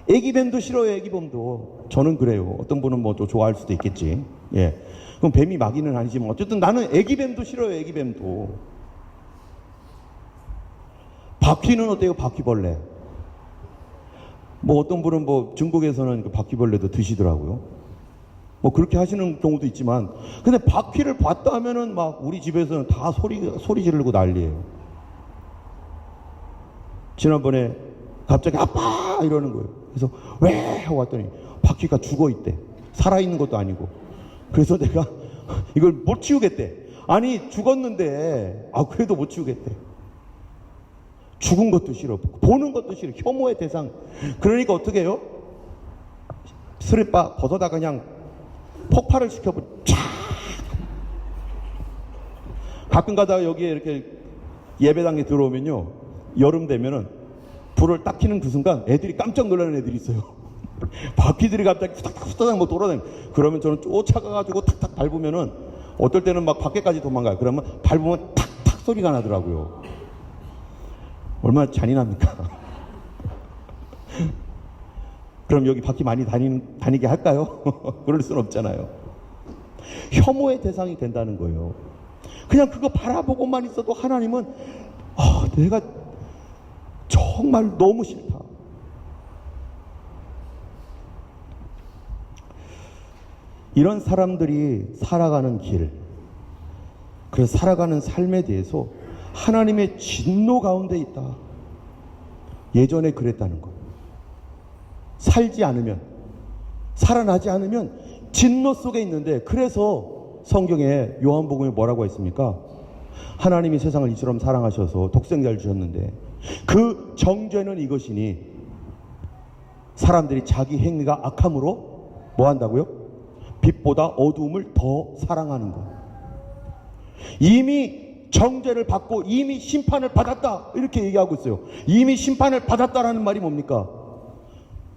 애기뱀도 싫어요. 애기뱀도. 저는 그래요. 어떤 분은 뭐 또 좋아할 수도 있겠지. 예. 그럼 뱀이 마귀는 아니지만 어쨌든 나는 애기뱀도 싫어요. 애기뱀도. 바퀴는 어때요? 바퀴벌레. 뭐 어떤 분은 뭐 중국에서는 그 바퀴벌레도 드시더라고요. 뭐 그렇게 하시는 경우도 있지만, 근데 바퀴를 봤다 하면은 막 우리 집에서는 다 소리 지르고 난리예요. 지난번에 갑자기 아빠 이러는 거예요. 그래서 왜 하고 왔더니 바퀴가 죽어 있대. 살아있는 것도 아니고. 그래서 내가 이걸 못 치우겠대. 아니 죽었는데 그래도 못 치우겠대. 죽은 것도 싫어. 보는 것도 싫어. 혐오의 대상. 그러니까 어떻게 해요? 스리빠 벗어다 그냥 폭발을 시켜버려. 촥! 가끔 가다가 여기에 이렇게 예배당에 들어오면요, 여름 되면은 불을 딱 켜는 그 순간 애들이 깜짝 놀라는 애들이 있어요. 바퀴들이 갑자기 후다닥 뭐 돌아다니고. 그러면 저는 쫓아가가지고 탁탁 밟으면은 어떨 때는 막 밖에까지 도망가요. 그러면 밟으면 탁탁 소리가 나더라고요. 얼마나 잔인합니까? 그럼 여기 바퀴 많이 다니게 할까요? 그럴 수는 없잖아요. 혐오의 대상이 된다는 거예요. 그냥 그거 바라보고만 있어도 하나님은 내가 정말 너무 싫다. 이런 사람들이 살아가는 길, 그래서 살아가는 삶에 대해서 하나님의 진노 가운데 있다. 예전에 그랬다는 것. 살지 않으면, 살아나지 않으면 진노 속에 있는데, 그래서 성경에 요한복음에 뭐라고 했습니까? 하나님이 세상을 이처럼 사랑하셔서 독생자를 주셨는데 그 정죄는 이것이니 사람들이 자기 행위가 악함으로 뭐 한다고요? 빛보다 어두움을 더 사랑하는 것. 이미 정죄를 받고 이미 심판을 받았다, 이렇게 얘기하고 있어요. 이미 심판을 받았다라는 말이 뭡니까?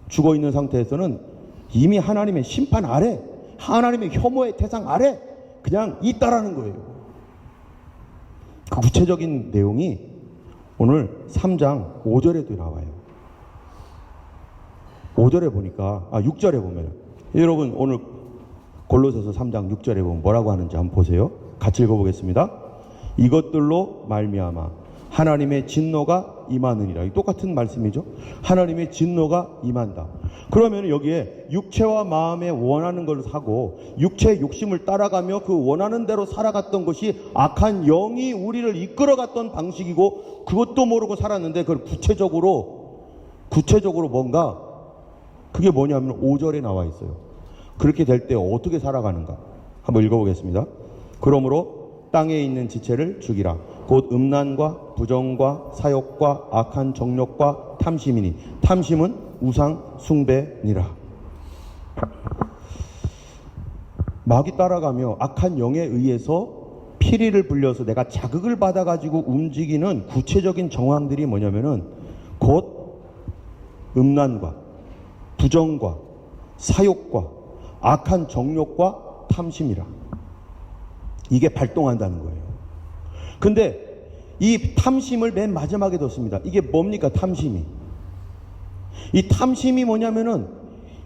죽어있는 상태에서는 이미 하나님의 심판 아래, 하나님의 혐오의 대상 아래 그냥 있다라는 거예요. 그 구체적인 내용이 오늘 3장 5절에도 나와요. 5절에 보니까 6절에 보면, 여러분 오늘 골로새서 3장 6절에 보면 뭐라고 하는지 한번 보세요. 같이 읽어보겠습니다. 이것들로 말미암아 하나님의 진노가 임하느니라. 똑같은 말씀이죠. 하나님의 진노가 임한다. 그러면 여기에 육체와 마음에 원하는 걸 사고 육체의 욕심을 따라가며 그 원하는 대로 살아갔던 것이 악한 영이 우리를 이끌어갔던 방식이고, 그것도 모르고 살았는데 그걸 구체적으로 뭔가, 그게 뭐냐면 5절에 나와 있어요. 그렇게 될 때 어떻게 살아가는가 한번 읽어보겠습니다. 그러므로 땅에 있는 지체를 죽이라. 곧 음란과 부정과 사욕과 악한 정욕과 탐심이니 탐심은 우상 숭배니라. 마귀 따라가며 악한 영에 의해서 피리를 불려서 내가 자극을 받아가지고 움직이는 구체적인 정황들이 뭐냐면은 곧 음란과 부정과 사욕과 악한 정욕과 탐심이라. 이게 발동한다는 거예요. 근데 이 탐심을 맨 마지막에 뒀습니다. 이게 뭡니까? 탐심이. 이 탐심이 뭐냐면은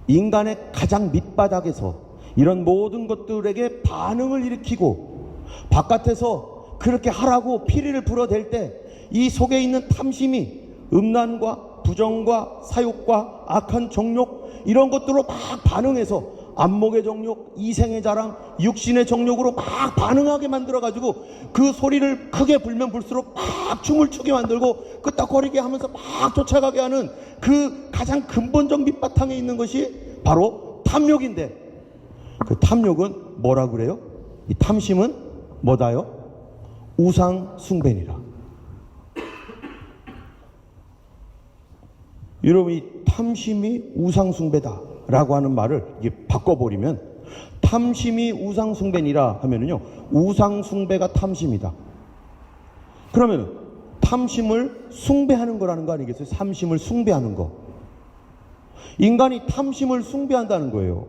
인간의 가장 밑바닥에서 이런 모든 것들에게 반응을 일으키고 바깥에서 그렇게 하라고 피리를 불어댈 때 이 속에 있는 탐심이 음란과 부정과 사욕과 악한 정욕 이런 것들로 막 반응해서 안목의 정욕, 이생의 자랑, 육신의 정욕으로 막 반응하게 만들어가지고 그 소리를 크게 불면 불수록 막 춤을 추게 만들고 끄떡거리게 하면서 막 쫓아가게 하는 그 가장 근본적 밑바탕에 있는 것이 바로 탐욕인데, 그 탐욕은 뭐라 그래요? 이 탐심은 뭐다요? 우상 숭배니라. 여러분, 이 탐심이 우상 숭배다라고 하는 말을 이게 바꿔버리면, 탐심이 우상 숭배니라 하면은요, 우상 숭배가 탐심이다. 그러면 탐심을 숭배하는 거라는 거 아니겠어요? 탐심을 숭배하는 거. 인간이 탐심을 숭배한다는 거예요.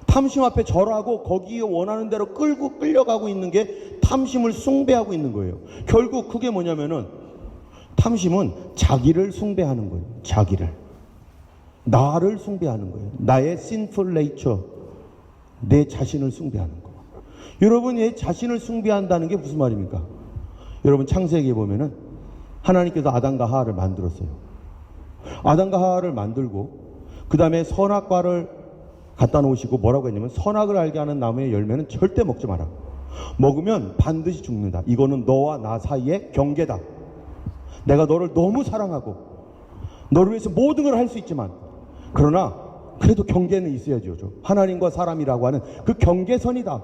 탐심 앞에 절하고 거기에 원하는 대로 끌려가고 있는 게 탐심을 숭배하고 있는 거예요. 결국 그게 뭐냐면은, 탐심은 자기를 숭배하는 거예요. 자기를. 나를 숭배하는 거예요. 나의 sinful nature, 내 자신을 숭배하는 거. 여러분, 내 자신을 숭배한다는 게 무슨 말입니까? 여러분, 창세기에 보면은 하나님께서 아담과 하와를 만들었어요. 아담과 하와를 만들고 그 다음에 선악과를 갖다 놓으시고 뭐라고 했냐면, 선악을 알게 하는 나무의 열매는 절대 먹지 마라. 먹으면 반드시 죽는다. 이거는 너와 나 사이의 경계다. 내가 너를 너무 사랑하고 너를 위해서 모든 걸 할 수 있지만, 그러나 그래도 경계는 있어야죠. 하나님과 사람이라고 하는 그 경계선이다.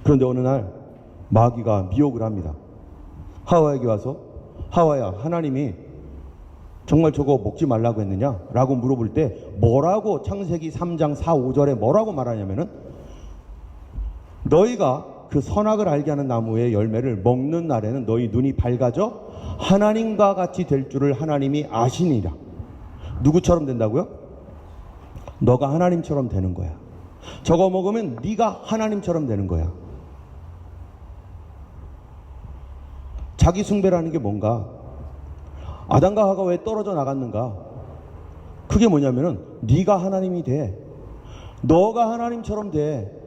그런데 어느 날 마귀가 미혹을 합니다. 하와에게 와서, 하와야, 하나님이 정말 저거 먹지 말라고 했느냐? 라고 물어볼 때 뭐라고, 창세기 3장 4, 5절에 뭐라고 말하냐면은, 너희가 그 선악을 알게 하는 나무의 열매를 먹는 날에는 너희 눈이 밝아져 하나님과 같이 될 줄을 하나님이 아시니라. 누구처럼 된다고요? 너가 하나님처럼 되는 거야. 저거 먹으면 네가 하나님처럼 되는 거야. 자기 숭배라는 게 뭔가? 아담과 하와가 왜 떨어져 나갔는가? 그게 뭐냐면은, 네가 하나님이 돼. 너가 하나님처럼 돼.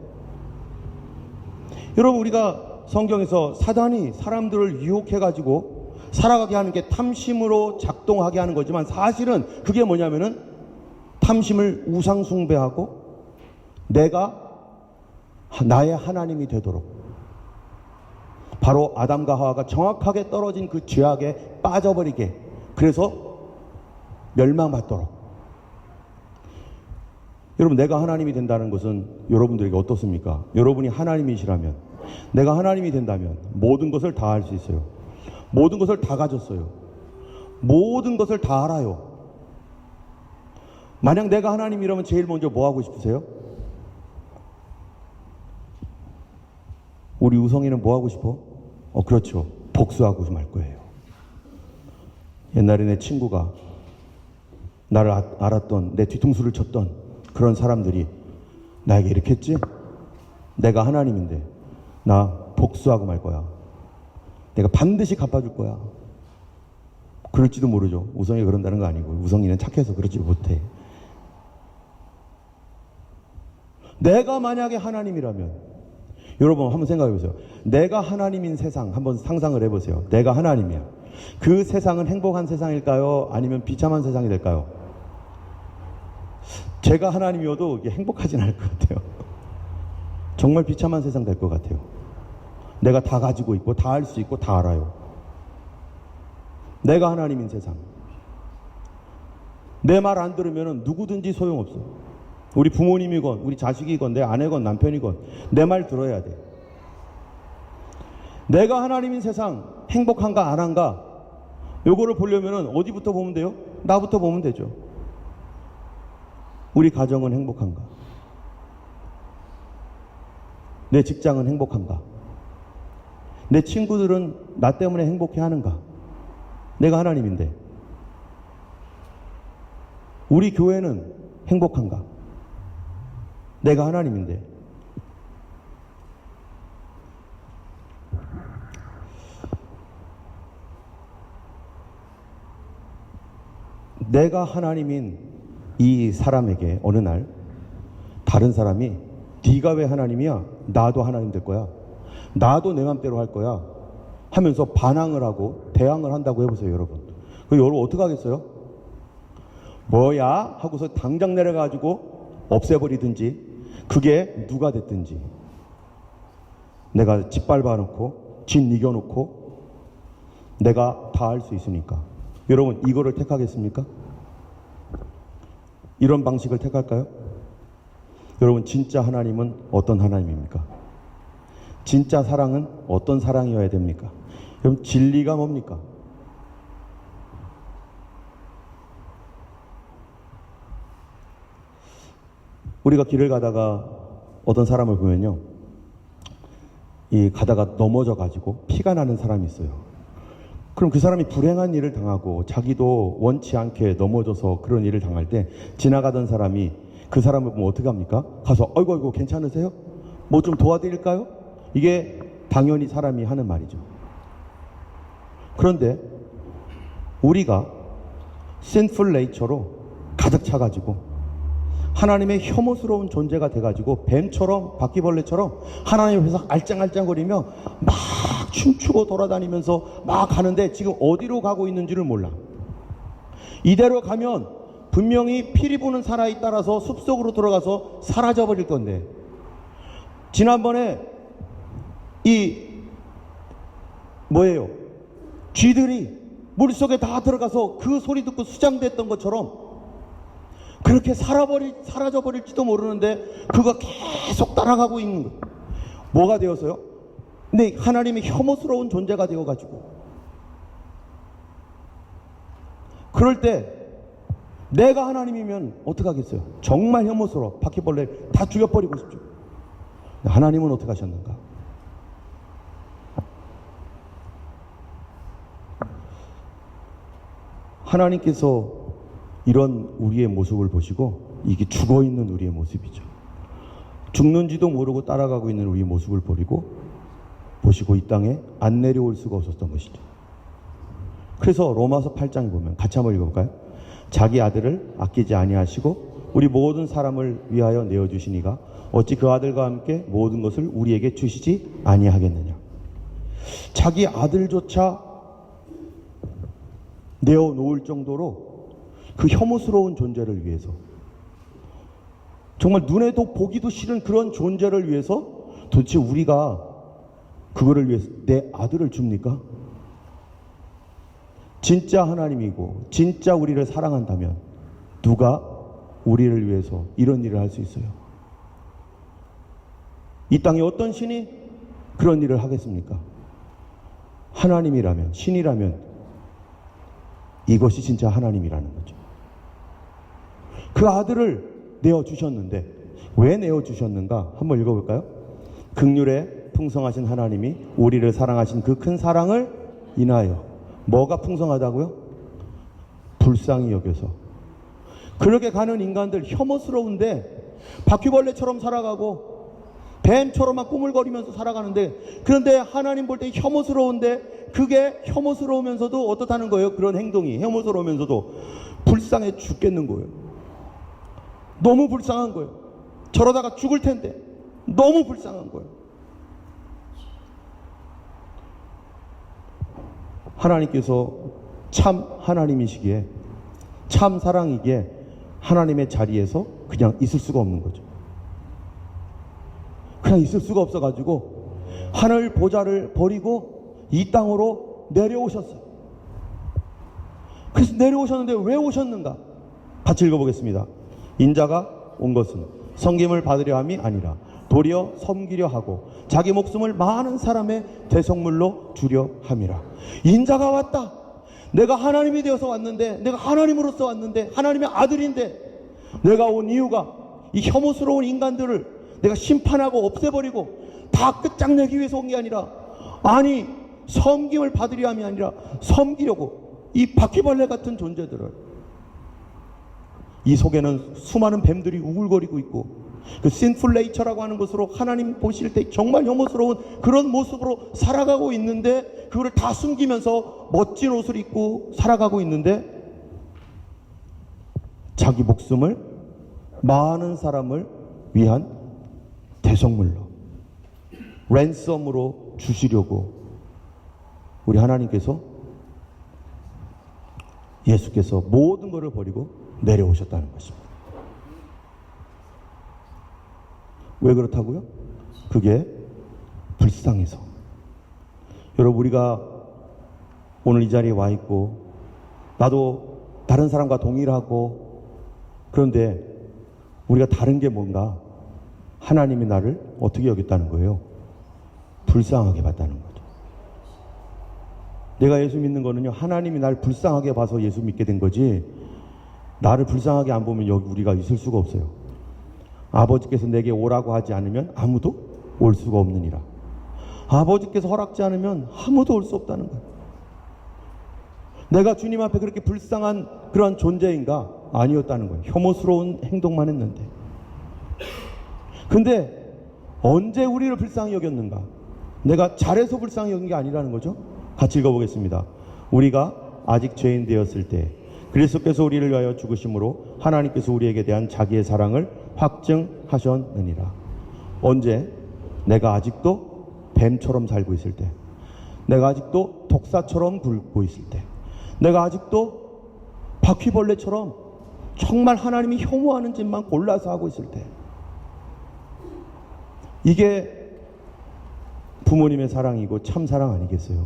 여러분, 우리가 성경에서 사단이 사람들을 유혹해가지고 살아가게 하는 게 탐심으로 작동하게 하는 거지만, 사실은 그게 뭐냐면은 탐심을 우상 숭배하고 내가 나의 하나님이 되도록, 바로 아담과 하와가 정확하게 떨어진 그 죄악에 빠져버리게, 그래서 멸망받도록. 여러분, 내가 하나님이 된다는 것은 여러분들에게 어떻습니까? 여러분이 하나님이시라면, 내가 하나님이 된다면 모든 것을 다 할 수 있어요. 모든 것을 다 가졌어요. 모든 것을 다 알아요. 만약 내가 하나님이라면 제일 먼저 뭐 하고 싶으세요? 우리 우성이는 뭐 하고 싶어? 그렇죠. 복수하고 말 거예요. 옛날에 내 친구가, 나를 알았던, 내 뒤통수를 쳤던 그런 사람들이 나에게 이렇게 했지? 내가 하나님인데 나 복수하고 말 거야. 내가 반드시 갚아줄 거야. 그럴지도 모르죠. 우성이가 그런다는 거 아니고, 우성이는 착해서 그러지 못해. 내가 만약에 하나님이라면, 여러분 한번 생각해 보세요. 내가 하나님인 세상 한번 상상을 해보세요. 내가 하나님이야. 그 세상은 행복한 세상일까요? 아니면 비참한 세상이 될까요? 제가 하나님이어도 이게 행복하진 않을 것 같아요. 정말 비참한 세상 될 것 같아요. 내가 다 가지고 있고 다 할 수 있고 다 알아요. 내가 하나님인 세상. 내 말 안 들으면 누구든지 소용없어. 우리 부모님이건 우리 자식이건 내 아내건 남편이건 내 말 들어야 돼. 내가 하나님인 세상 행복한가 안 한가, 요거를 보려면 어디부터 보면 돼요? 나부터 보면 되죠. 우리 가정은 행복한가? 내 직장은 행복한가? 내 친구들은 나 때문에 행복해 하는가? 내가 하나님인데. 우리 교회는 행복한가? 내가 하나님인데. 내가 하나님인 이 사람에게 어느 날 다른 사람이 네가 왜 하나님이야? 나도 하나님 될 거야. 나도 내 맘대로 할 거야. 하면서 반항을 하고 대항을 한다고 해보세요, 여러분. 그럼 여러분 어떻게 하겠어요? 뭐야? 하고서 당장 내려가지고 없애버리든지, 그게 누가 됐든지, 내가 짓밟아 놓고 진 이겨놓고 내가 다 할 수 있으니까. 여러분, 이거를 택하겠습니까? 이런 방식을 택할까요? 여러분, 진짜 하나님은 어떤 하나님입니까? 진짜 사랑은 어떤 사랑이어야 됩니까? 여러분, 진리가 뭡니까? 우리가 길을 가다가 어떤 사람을 보면요, 이 가다가 넘어져 가지고 피가 나는 사람이 있어요. 그럼 그 사람이 불행한 일을 당하고 자기도 원치 않게 넘어져서 그런 일을 당할 때 지나가던 사람이 그 사람을 보면 어떻게 합니까? 가서 아이고 괜찮으세요? 뭐 좀 도와드릴까요? 이게 당연히 사람이 하는 말이죠. 그런데 우리가 sinful nature로 가득 차가지고 하나님의 혐오스러운 존재가 돼가지고 뱀처럼 바퀴벌레처럼 하나님 앞에서 알짱알짱거리며 막 춤추고 돌아다니면서 막 가는데 지금 어디로 가고 있는지를 몰라. 이대로 가면 분명히 피리 부는 사나이 따라서 숲속으로 들어가서 사라져버릴 건데, 지난번에 쥐들이 물속에 다 들어가서 그 소리 듣고 수장됐던 것처럼 그렇게 사라져버릴지도 모르는데 그가 계속 따라가고 있는 거예요. 뭐가 되어서요? 근데 하나님의 혐오스러운 존재가 되어가지고, 그럴 때 내가 하나님이면 어떻게 하겠어요? 정말 혐오스러워. 바퀴벌레 다 죽여버리고 싶죠. 하나님은 어떻게 하셨는가? 하나님께서 이런 우리의 모습을 보시고, 이게 죽어있는 우리의 모습이죠. 죽는지도 모르고 따라가고 있는 우리의 모습을 보시고 이 땅에 안 내려올 수가 없었던 것이죠. 그래서 로마서 8장에 보면 같이 한번 읽어볼까요? 자기 아들을 아끼지 아니하시고 우리 모든 사람을 위하여 내어주시니가 어찌 그 아들과 함께 모든 것을 우리에게 주시지 아니하겠느냐. 자기 아들조차 내어놓을 정도로 그 혐오스러운 존재를 위해서, 정말 눈에도 보기도 싫은 그런 존재를 위해서 도대체 우리가 그거를 위해서 내 아들을 줍니까? 진짜 하나님이고 진짜 우리를 사랑한다면 누가 우리를 위해서 이런 일을 할 수 있어요? 이 땅에 어떤 신이 그런 일을 하겠습니까? 하나님이라면, 신이라면 이것이 진짜 하나님이라는 거죠. 그 아들을 내어주셨는데 왜 내어주셨는가? 한번 읽어볼까요? 긍휼에 풍성하신 하나님이 우리를 사랑하신 그 큰 사랑을 인하여, 뭐가 풍성하다고요? 불쌍히 여겨서. 그렇게 가는 인간들 혐오스러운데 바퀴벌레처럼 살아가고 뱀처럼 막 꾸물거리면서 살아가는데, 그런데 하나님 볼 때 혐오스러운데 그게 혐오스러우면서도 어떻다는 거예요? 그런 행동이 혐오스러우면서도 불쌍해 죽겠는 거예요. 너무 불쌍한 거예요. 저러다가 죽을 텐데 너무 불쌍한 거예요. 하나님께서 참 하나님이시기에, 참 사랑이기에 하나님의 자리에서 그냥 있을 수가 없는 거죠. 그냥 있을 수가 없어가지고 하늘 보좌를 버리고 이 땅으로 내려오셨어요. 그래서 내려오셨는데 왜 오셨는가? 같이 읽어보겠습니다. 인자가 온 것은 섬김을 받으려 함이 아니라 도리어 섬기려 하고 자기 목숨을 많은 사람의 대속물로 주려 함이라. 인자가 왔다. 내가 하나님이 되어서 왔는데, 내가 하나님으로서 왔는데, 하나님의 아들인데, 내가 온 이유가 이 혐오스러운 인간들을 내가 심판하고 없애버리고 다 끝장내기 위해서 온 게 아니라, 아니 섬김을 받으려 함이 아니라 섬기려고 이 바퀴벌레 같은 존재들을, 이 속에는 수많은 뱀들이 우글거리고 있고 그 sinful nature라고 하는 것으로 하나님 보실 때 정말 혐오스러운 그런 모습으로 살아가고 있는데, 그거를 다 숨기면서 멋진 옷을 입고 살아가고 있는데, 자기 목숨을 많은 사람을 위한 대속물로, 랜섬으로 주시려고 우리 하나님께서, 예수께서 모든 것을 버리고 내려오셨다는 것입니다. 왜 그렇다고요? 그게 불쌍해서. 여러분, 우리가 오늘 이 자리에 와 있고 나도 다른 사람과 동일하고, 그런데 우리가 다른 게 뭔가, 하나님이 나를 어떻게 여겼다는 거예요? 불쌍하게 봤다는 거죠. 내가 예수 믿는 거는요, 하나님이 나를 불쌍하게 봐서 예수 믿게 된 거지, 나를 불쌍하게 안 보면 여기 우리가 있을 수가 없어요. 아버지께서 내게 오라고 하지 않으면 아무도 올 수가 없느니라. 아버지께서 허락지 않으면 아무도 올 수 없다는 거예요. 내가 주님 앞에 그렇게 불쌍한 그런 존재인가? 아니었다는 거예요. 혐오스러운 행동만 했는데. 근데 언제 우리를 불쌍히 여겼는가? 내가 잘해서 불쌍히 여긴 게 아니라는 거죠. 같이 읽어보겠습니다. 우리가 아직 죄인 되었을 때 그리스도께서 우리를 위하여 죽으심으로 하나님께서 우리에게 대한 자기의 사랑을 확증하셨느니라. 언제? 내가 아직도 뱀처럼 살고 있을 때, 내가 아직도 독사처럼 굴고 있을 때, 내가 아직도 바퀴벌레처럼 정말 하나님이 혐오하는 짓만 골라서 하고 있을 때, 이게 부모님의 사랑이고 참 사랑 아니겠어요?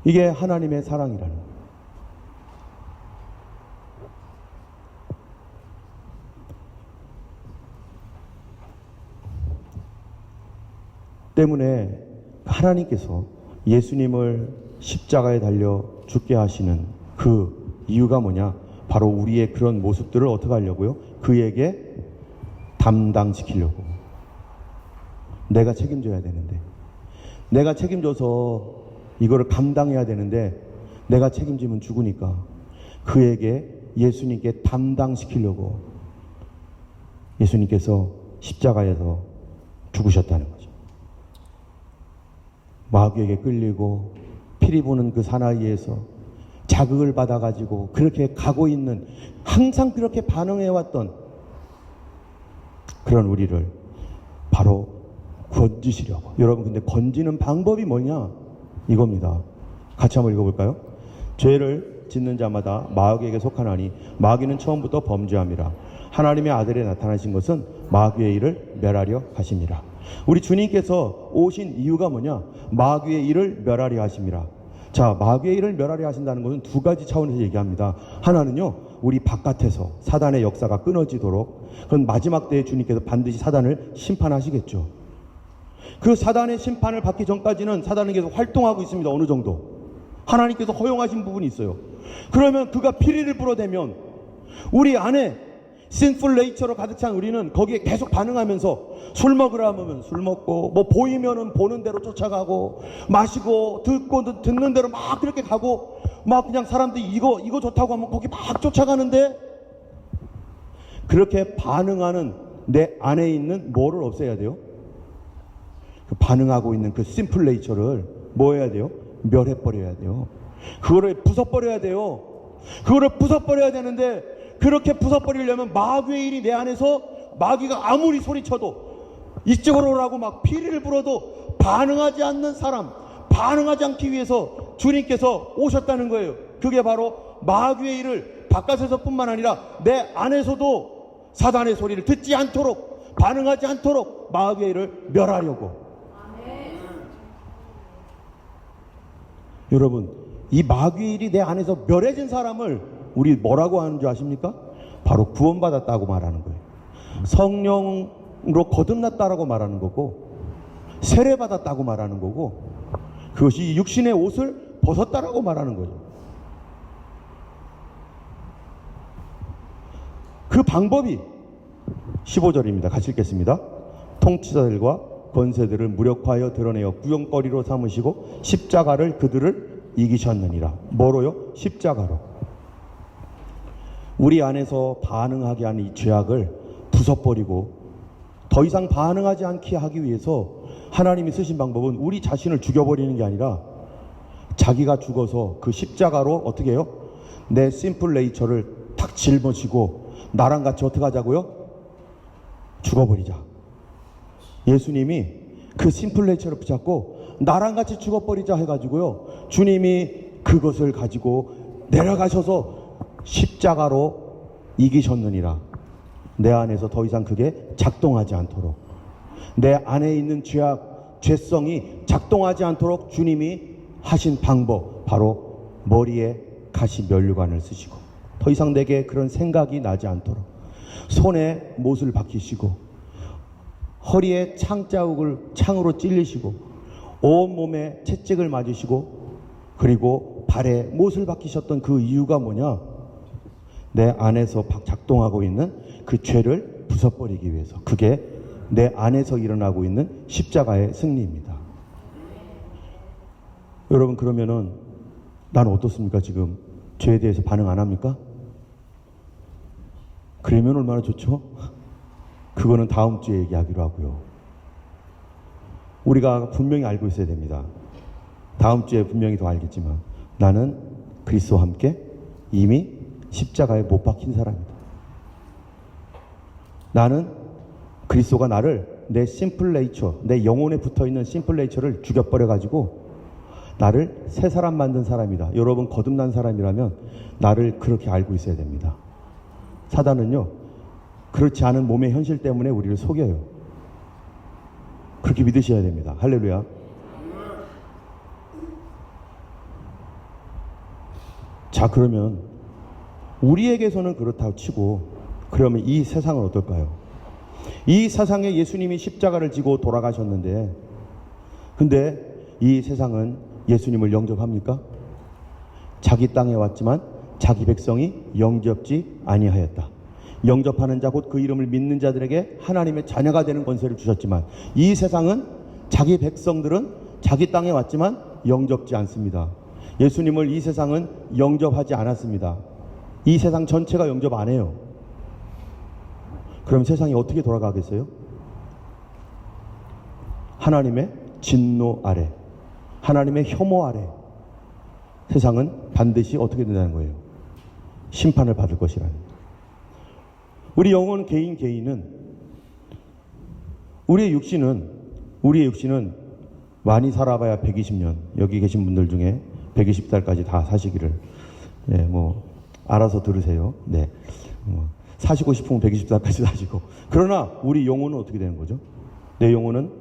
이게 하나님의 사랑이라는 거예요. 때문에 하나님께서 예수님을 십자가에 달려 죽게 하시는 그 이유가 뭐냐? 바로 우리의 그런 모습들을 어떻게 하려고요? 그에게 담당시키려고. 내가 책임져야 되는데, 내가 책임져서 이거를 감당해야 되는데, 내가 책임지면 죽으니까 그에게, 예수님께 담당시키려고 예수님께서 십자가에서 죽으셨다는 거죠. 마귀에게 끌리고 피리 부는 그 사나이에서 자극을 받아가지고 그렇게 가고 있는, 항상 그렇게 반응해왔던 그런 우리를 바로 건지시려고. 여러분, 근데 건지는 방법이 뭐냐? 이겁니다. 같이 한번 읽어볼까요? 죄를 짓는 자마다 마귀에게 속하나니 마귀는 처음부터 범죄함이라. 하나님의 아들이 나타나신 것은 마귀의 일을 멸하려 하심이라. 우리 주님께서 오신 이유가 뭐냐? 마귀의 일을 멸하려 하심이라. 자, 마귀의 일을 멸하려 하신다는 것은 두 가지 차원에서 얘기합니다. 하나는요, 우리 바깥에서 사단의 역사가 끊어지도록, 그건 마지막 때에 주님께서 반드시 사단을 심판하시겠죠. 그 사단의 심판을 받기 전까지는 사단은 계속 활동하고 있습니다. 어느 정도 하나님께서 허용하신 부분이 있어요. 그러면 그가 피리를 불어대면 우리 안에 sinful nature로 가득 찬 우리는 거기에 계속 반응하면서, 술 먹으라 하면 술 먹고, 뭐 보이면은 보는 대로 쫓아가고, 마시고 듣고 듣는 대로 막 그렇게 가고, 막 그냥 사람들이 이거 좋다고 하면 거기 막 쫓아가는데, 그렇게 반응하는 내 안에 있는 뭐를 없애야 돼요? 그 반응하고 있는 그 심플 네이처를 뭐 해야 돼요? 멸해버려야 돼요. 그거를 부숴버려야 돼요. 그거를 부숴버려야 되는데, 그렇게 부숴버리려면 마귀의 일이 내 안에서, 마귀가 아무리 소리쳐도 이쪽으로 오라고 막 피리를 불어도 반응하지 않는 사람, 반응하지 않기 위해서 주님께서 오셨다는 거예요. 그게 바로 마귀의 일을 바깥에서 뿐만 아니라 내 안에서도 사단의 소리를 듣지 않도록, 반응하지 않도록 마귀의 일을 멸하려고. 여러분, 이 마귀의 일이 내 안에서 멸해진 사람을 우리 뭐라고 하는 줄 아십니까? 바로 구원받았다고 말하는 거예요. 성령으로 거듭났다라고 말하는 거고, 세례받았다고 말하는 거고, 그것이 육신의 옷을 벗었다라고 말하는 거죠. 그 방법이 15절입니다. 같이 읽겠습니다. 통치자들과 권세들을 무력화하여 드러내어 구경거리로 삼으시고 십자가를 그들을 이기셨느니라. 뭐로요? 십자가로. 우리 안에서 반응하게 하는 이 죄악을 부숴버리고 더 이상 반응하지 않게 하기 위해서 하나님이 쓰신 방법은 우리 자신을 죽여버리는 게 아니라 자기가 죽어서 그 십자가로 어떻게 해요? 내 심플 네이처를 탁 짊어지고 나랑 같이 어떻게 하자고요? 죽어버리자. 예수님이 그 심플 네이처를 붙잡고 나랑 같이 죽어버리자 해가지고요, 주님이 그것을 가지고 내려가셔서 십자가로 이기셨느니라. 내 안에서 더 이상 그게 작동하지 않도록, 내 안에 있는 죄성이 작동하지 않도록 주님이 하신 방법, 바로 머리에 가시 면류관을 쓰시고 더 이상 내게 그런 생각이 나지 않도록 손에 못을 박히시고 허리에 창으로 찔리시고 온몸에 채찍을 맞으시고 그리고 발에 못을 박히셨던 그 이유가 뭐냐? 내 안에서 작동하고 있는 그 죄를 부숴버리기 위해서. 그게 내 안에서 일어나고 있는 십자가의 승리입니다. 여러분, 그러면은 난 어떻습니까? 지금 죄에 대해서 반응 안 합니까? 그러면 얼마나 좋죠? 그거는 다음 주에 얘기하기로 하고요. 우리가 분명히 알고 있어야 됩니다. 다음 주에 분명히 더 알겠지만 나는 그리스도와 함께 이미 십자가에 못 박힌 사람이다. 나는 그리스도가 나를 내 심플 네이처, 내 영혼에 붙어있는 심플 네이처를 죽여버려가지고 나를 새 사람 만든 사람이다. 여러분, 거듭난 사람이라면 나를 그렇게 알고 있어야 됩니다. 사단은요, 그렇지 않은 몸의 현실 때문에 우리를 속여요. 그렇게 믿으셔야 됩니다. 할렐루야. 자, 그러면 우리에게서는 그렇다고 치고, 그러면 이 세상은 어떨까요? 이 세상에 예수님이 십자가를 지고 돌아가셨는데, 근데 이 세상은 예수님을 영접합니까? 자기 땅에 왔지만 자기 백성이 영접지 아니하였다. 영접하는 자, 곧 그 이름을 믿는 자들에게 하나님의 자녀가 되는 권세를 주셨지만, 이 세상은 자기 백성들은 자기 땅에 왔지만 영접지 않습니다. 예수님을 이 세상은 영접하지 않았습니다. 이 세상 전체가 영접 안 해요. 그럼 세상이 어떻게 돌아가겠어요? 하나님의 진노 아래, 하나님의 혐오 아래 세상은 반드시 어떻게 된다는 거예요? 심판을 받을 것이라는. 우리 영혼 개인은, 우리의 육신은 많이 살아봐야 120년. 여기 계신 분들 중에 120살까지 다 사시기를, 알아서 들으세요. 사시고 싶으면 120살까지 사시고. 그러나 우리 영혼은 어떻게 되는 거죠? 내 영혼은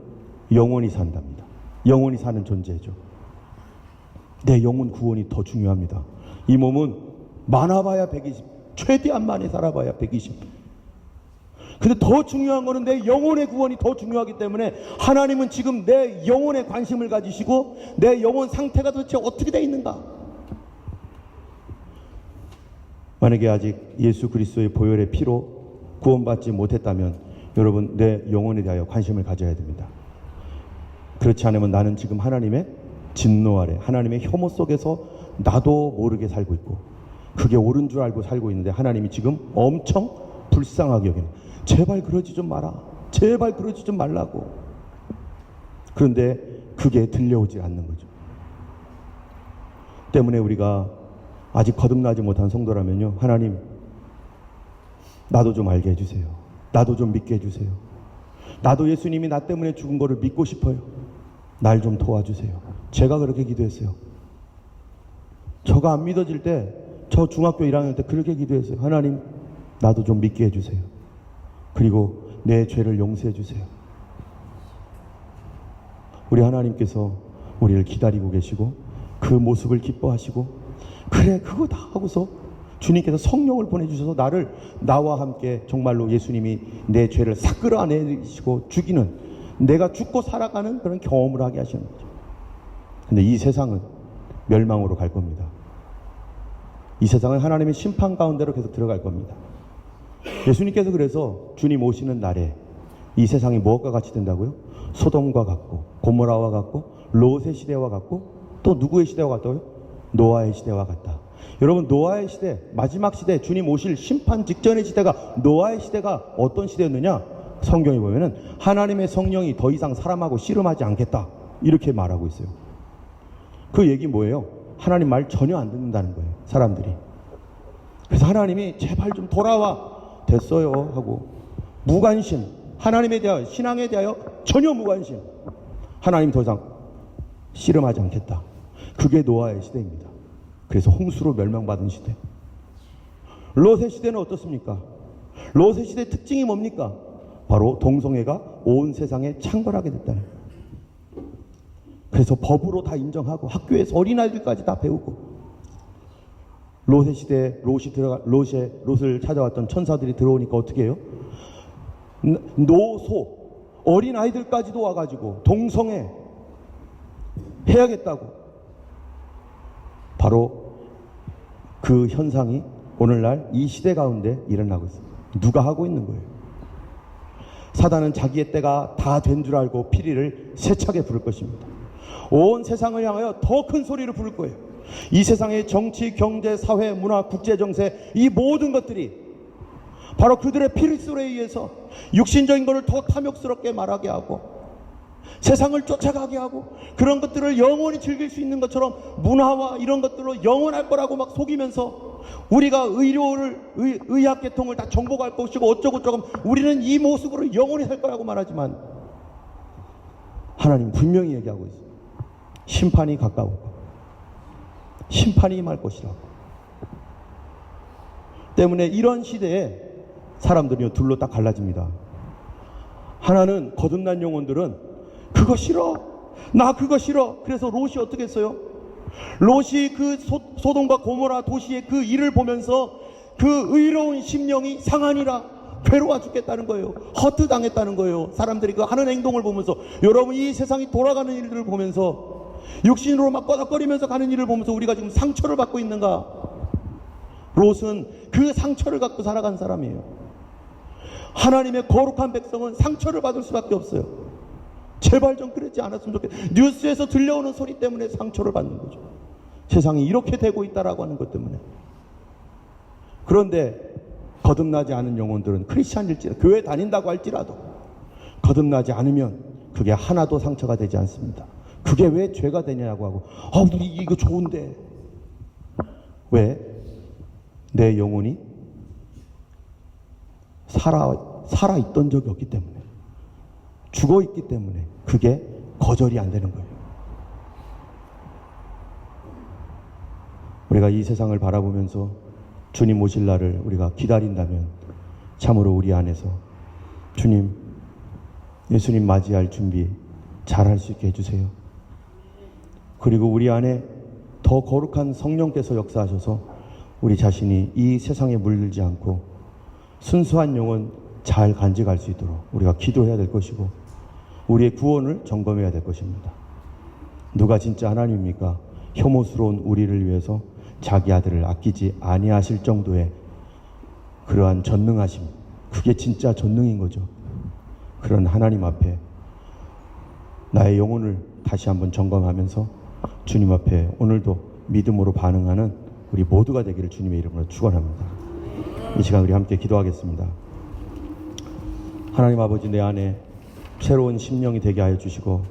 영원히 산답니다. 영원히 사는 존재죠. 내 영혼 구원이 더 중요합니다. 이 몸은 많아봐야 120, 최대한 많이 살아봐야 120. 근데 더 중요한 거는 내 영혼의 구원이 더 중요하기 때문에 하나님은 지금 내 영혼에 관심을 가지시고 내 영혼 상태가 도대체 어떻게 되어 있는가? 만약에 아직 예수 그리스도의 보혈의 피로 구원받지 못했다면 여러분, 내 영혼에 대하여 관심을 가져야 됩니다. 그렇지 않으면 나는 지금 하나님의 진노 아래, 하나님의 혐오 속에서 나도 모르게 살고 있고 그게 옳은 줄 알고 살고 있는데 하나님이 지금 엄청 불쌍하게 여기는, 제발 그러지 좀 마라, 제발 그러지 좀 말라고. 그런데 그게 들려오지 않는 거죠. 때문에 우리가 아직 거듭나지 못한 성도라면요, 하나님 나도 좀 알게 해주세요. 나도 좀 믿게 해주세요. 나도 예수님이 나 때문에 죽은 거를 믿고 싶어요. 날 좀 도와주세요. 제가 그렇게 기도했어요. 저가 안 믿어질 때, 저 중학교 1학년 때 그렇게 기도했어요. 하나님 나도 좀 믿게 해주세요. 그리고 내 죄를 용서해 주세요. 우리 하나님께서 우리를 기다리고 계시고 그 모습을 기뻐하시고, 그래 그거 다 하고서 주님께서 성령을 보내주셔서 나와 함께 정말로 예수님이 내 죄를 싹 끌어내시고 죽이는, 내가 죽고 살아가는 그런 경험을 하게 하시는 거죠. 근데 이 세상은 멸망으로 갈 겁니다. 이 세상은 하나님의 심판 가운데로 계속 들어갈 겁니다. 예수님께서 그래서 주님 오시는 날에 이 세상이 무엇과 같이 된다고요? 소돔과 같고 고모라와 같고 롯의 시대와 같고 또 누구의 시대와 같다고요? 노아의 시대와 같다. 여러분, 노아의 시대, 마지막 시대, 주님 오실 심판 직전의 시대가, 노아의 시대가 어떤 시대였느냐? 성경에 보면은 하나님의 성령이 더 이상 사람하고 씨름하지 않겠다, 이렇게 말하고 있어요. 그 얘기 뭐예요? 하나님 말 전혀 안 듣는다는 거예요, 사람들이. 그래서 하나님이 제발 좀 돌아와. 됐어요 하고 무관심, 하나님에 대하여, 신앙에 대하여 전혀 무관심. 하나님 더 이상 씨름하지 않겠다. 그게 노아의 시대입니다. 그래서 홍수로 멸망받은 시대. 롯의 시대는 어떻습니까? 롯의 시대의 특징이 뭡니까? 바로 동성애가 온 세상에 창궐하게 됐다는 거예요. 그래서 법으로 다 인정하고 학교에서 어린아이들까지 다 배우고, 롯의 시대에 롯을 찾아왔던 천사들이 들어오니까 어떻게 해요? 노소, 어린아이들까지도 와가지고 동성애 해야겠다고. 바로 그 현상이 오늘날 이 시대 가운데 일어나고 있습니다. 누가 하고 있는 거예요? 사단은 자기의 때가 다 된 줄 알고 피리를 세차게 부를 것입니다. 온 세상을 향하여 더 큰 소리를 부를 거예요. 이 세상의 정치, 경제, 사회, 문화, 국제정세, 이 모든 것들이 바로 그들의 필수에 의해서 육신적인 것을 더 탐욕스럽게 말하게 하고 세상을 쫓아가게 하고, 그런 것들을 영원히 즐길 수 있는 것처럼 문화와 이런 것들로 영원할 거라고 막 속이면서 우리가 의학계통을 다 정복할 것이고 어쩌고 저쩌고 우리는 이 모습으로 영원히 살 거라고 말하지만, 하나님 분명히 얘기하고 있어요. 심판이 가까우고 심판이 임할 것이라고. 때문에 이런 시대에 사람들이 둘로 딱 갈라집니다. 하나는 거듭난 영혼들은 그거 싫어, 나 그거 싫어. 그래서 롯이 어떻게 했어요? 롯이 그 소돔과 고모라 도시의 그 일을 보면서 그 의로운 심령이 상하니라, 괴로워 죽겠다는 거예요. 허투당했다는 거예요. 사람들이 그 하는 행동을 보면서, 여러분 이 세상이 돌아가는 일들을 보면서, 육신으로 막 꺼덕거리면서 가는 일을 보면서 우리가 지금 상처를 받고 있는가? 롯은 그 상처를 갖고 살아간 사람이에요. 하나님의 거룩한 백성은 상처를 받을 수밖에 없어요. 제발 좀 그러지 않았으면 좋겠어요. 뉴스에서 들려오는 소리 때문에 상처를 받는 거죠. 세상이 이렇게 되고 있다라고 하는 것 때문에. 그런데 거듭나지 않은 영혼들은 크리스찬일지라도, 교회 다닌다고 할지라도 거듭나지 않으면 그게 하나도 상처가 되지 않습니다. 그게 왜 죄가 되냐고 하고, 우리 이거 좋은데. 왜? 내 영혼이 살아있던 적이 없기 때문에, 죽어있기 때문에 그게 거절이 안 되는 거예요. 우리가 이 세상을 바라보면서 주님 오실 날을 우리가 기다린다면 참으로 우리 안에서 주님, 예수님 맞이할 준비 잘 할 수 있게 해주세요. 그리고 우리 안에 더 거룩한 성령께서 역사하셔서 우리 자신이 이 세상에 물들지 않고 순수한 영혼 잘 간직할 수 있도록 우리가 기도해야 될 것이고, 우리의 구원을 점검해야 될 것입니다. 누가 진짜 하나님입니까? 혐오스러운 우리를 위해서 자기 아들을 아끼지 아니하실 정도의 그러한 전능하심, 그게 진짜 전능인 거죠. 그런 하나님 앞에 나의 영혼을 다시 한번 점검하면서 주님 앞에 오늘도 믿음으로 반응하는 우리 모두가 되기를 주님의 이름으로 축원합니다. 이 시간 우리 함께 기도하겠습니다. 하나님 아버지, 내 안에 새로운 심령이 되게 하여 주시고,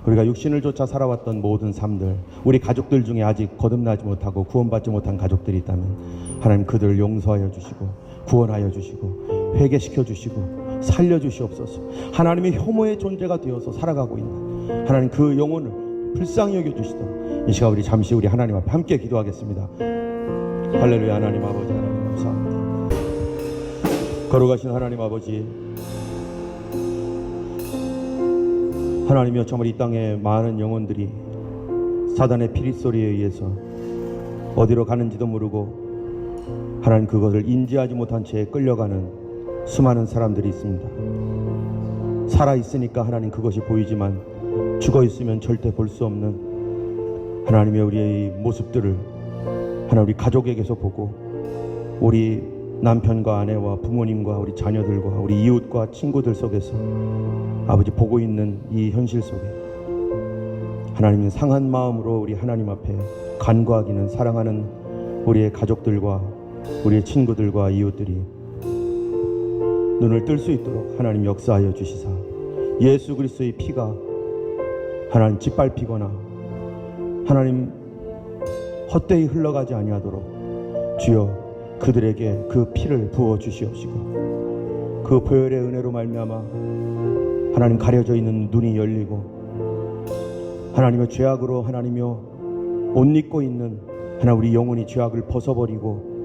우리가 육신을 쫓아 살아왔던 모든 삶들, 우리 가족들 중에 아직 거듭나지 못하고 구원받지 못한 가족들이 있다면 하나님 그들을 용서하여 주시고 구원하여 주시고 회개시켜 주시고 살려주시옵소서. 하나님의 혐오의 존재가 되어서 살아가고 있는 하나님 그 영혼을 불쌍히 여겨주시도록 이 시간 우리 잠시 우리 하나님 앞에 함께 기도하겠습니다. 할렐루야. 하나님 아버지, 하나님 감사합니다. 거룩하신 하나님 아버지, 하나님이여, 정말 이 땅에 많은 영혼들이 사단의 피리소리에 의해서 어디로 가는지도 모르고 하나님 그것을 인지하지 못한 채 끌려가는 수많은 사람들이 있습니다. 살아있으니까 하나님 그것이 보이지만 죽어있으면 절대 볼 수 없는 하나님의 우리의 모습들을 하나님 우리 가족에게서 보고, 우리 남편과 아내와 부모님과 우리 자녀들과 우리 이웃과 친구들 속에서 아버지 보고 있는 이 현실 속에 하나님은 상한 마음으로 우리 하나님 앞에 간구하기는 사랑하는 우리의 가족들과 우리의 친구들과 이웃들이 눈을 뜰 수 있도록 하나님 역사하여 주시사, 예수 그리스도의 피가 하나님 짓밟히거나 하나님 헛되이 흘러가지 아니하도록 주여 그들에게 그 피를 부어 주시옵시고 그 보혈의 은혜로 말미암아 하나님 가려져 있는 눈이 열리고 하나님의 죄악으로 하나님이여 옷 입고 있는 하나님 우리 영혼이 죄악을 벗어버리고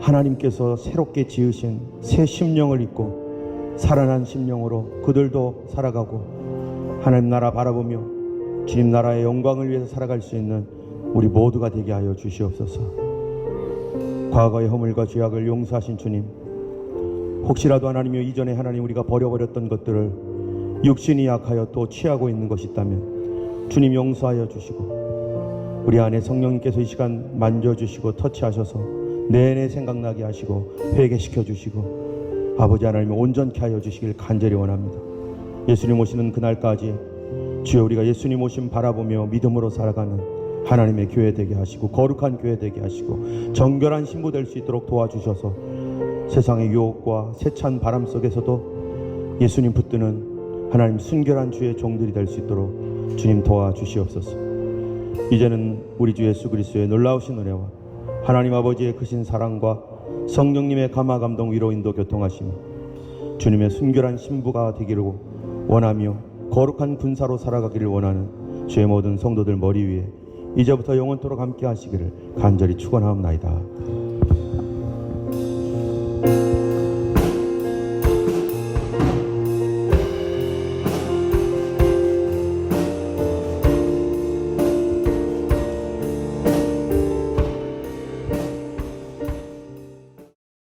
하나님께서 새롭게 지으신 새 심령을 입고 살아난 심령으로 그들도 살아가고 하나님 나라 바라보며 주님 나라의 영광을 위해서 살아갈 수 있는 우리 모두가 되게 하여 주시옵소서. 과거의 허물과 죄악을 용서하신 주님, 혹시라도 하나님이여 이전에 하나님 우리가 버려버렸던 것들을 육신이 약하여 또 취하고 있는 것이 있다면 주님 용서하여 주시고 우리 안에 성령님께서 이 시간 만져주시고 터치하셔서 내내 생각나게 하시고 회개시켜 주시고 아버지 하나님 온전케 하여 주시길 간절히 원합니다. 예수님 오시는 그날까지 주여 우리가 예수님 오심 바라보며 믿음으로 살아가는 하나님의 교회 되게 하시고 거룩한 교회 되게 하시고 정결한 신부 될 수 있도록 도와주셔서 세상의 유혹과 세찬 바람 속에서도 예수님 붙드는 하나님 순결한 주의 종들이 될 수 있도록 주님 도와주시옵소서. 이제는 우리 주 예수 그리스도의 놀라우신 은혜와 하나님 아버지의 크신 사랑과 성령님의 감화 감동 위로 인도 교통하심이 주님의 순결한 신부가 되기를 원하며 거룩한 군사로 살아가기를 원하는 주의 모든 성도들 머리 위에 이제부터 영원토록 함께 하시기를 간절히 축원하옵나이다.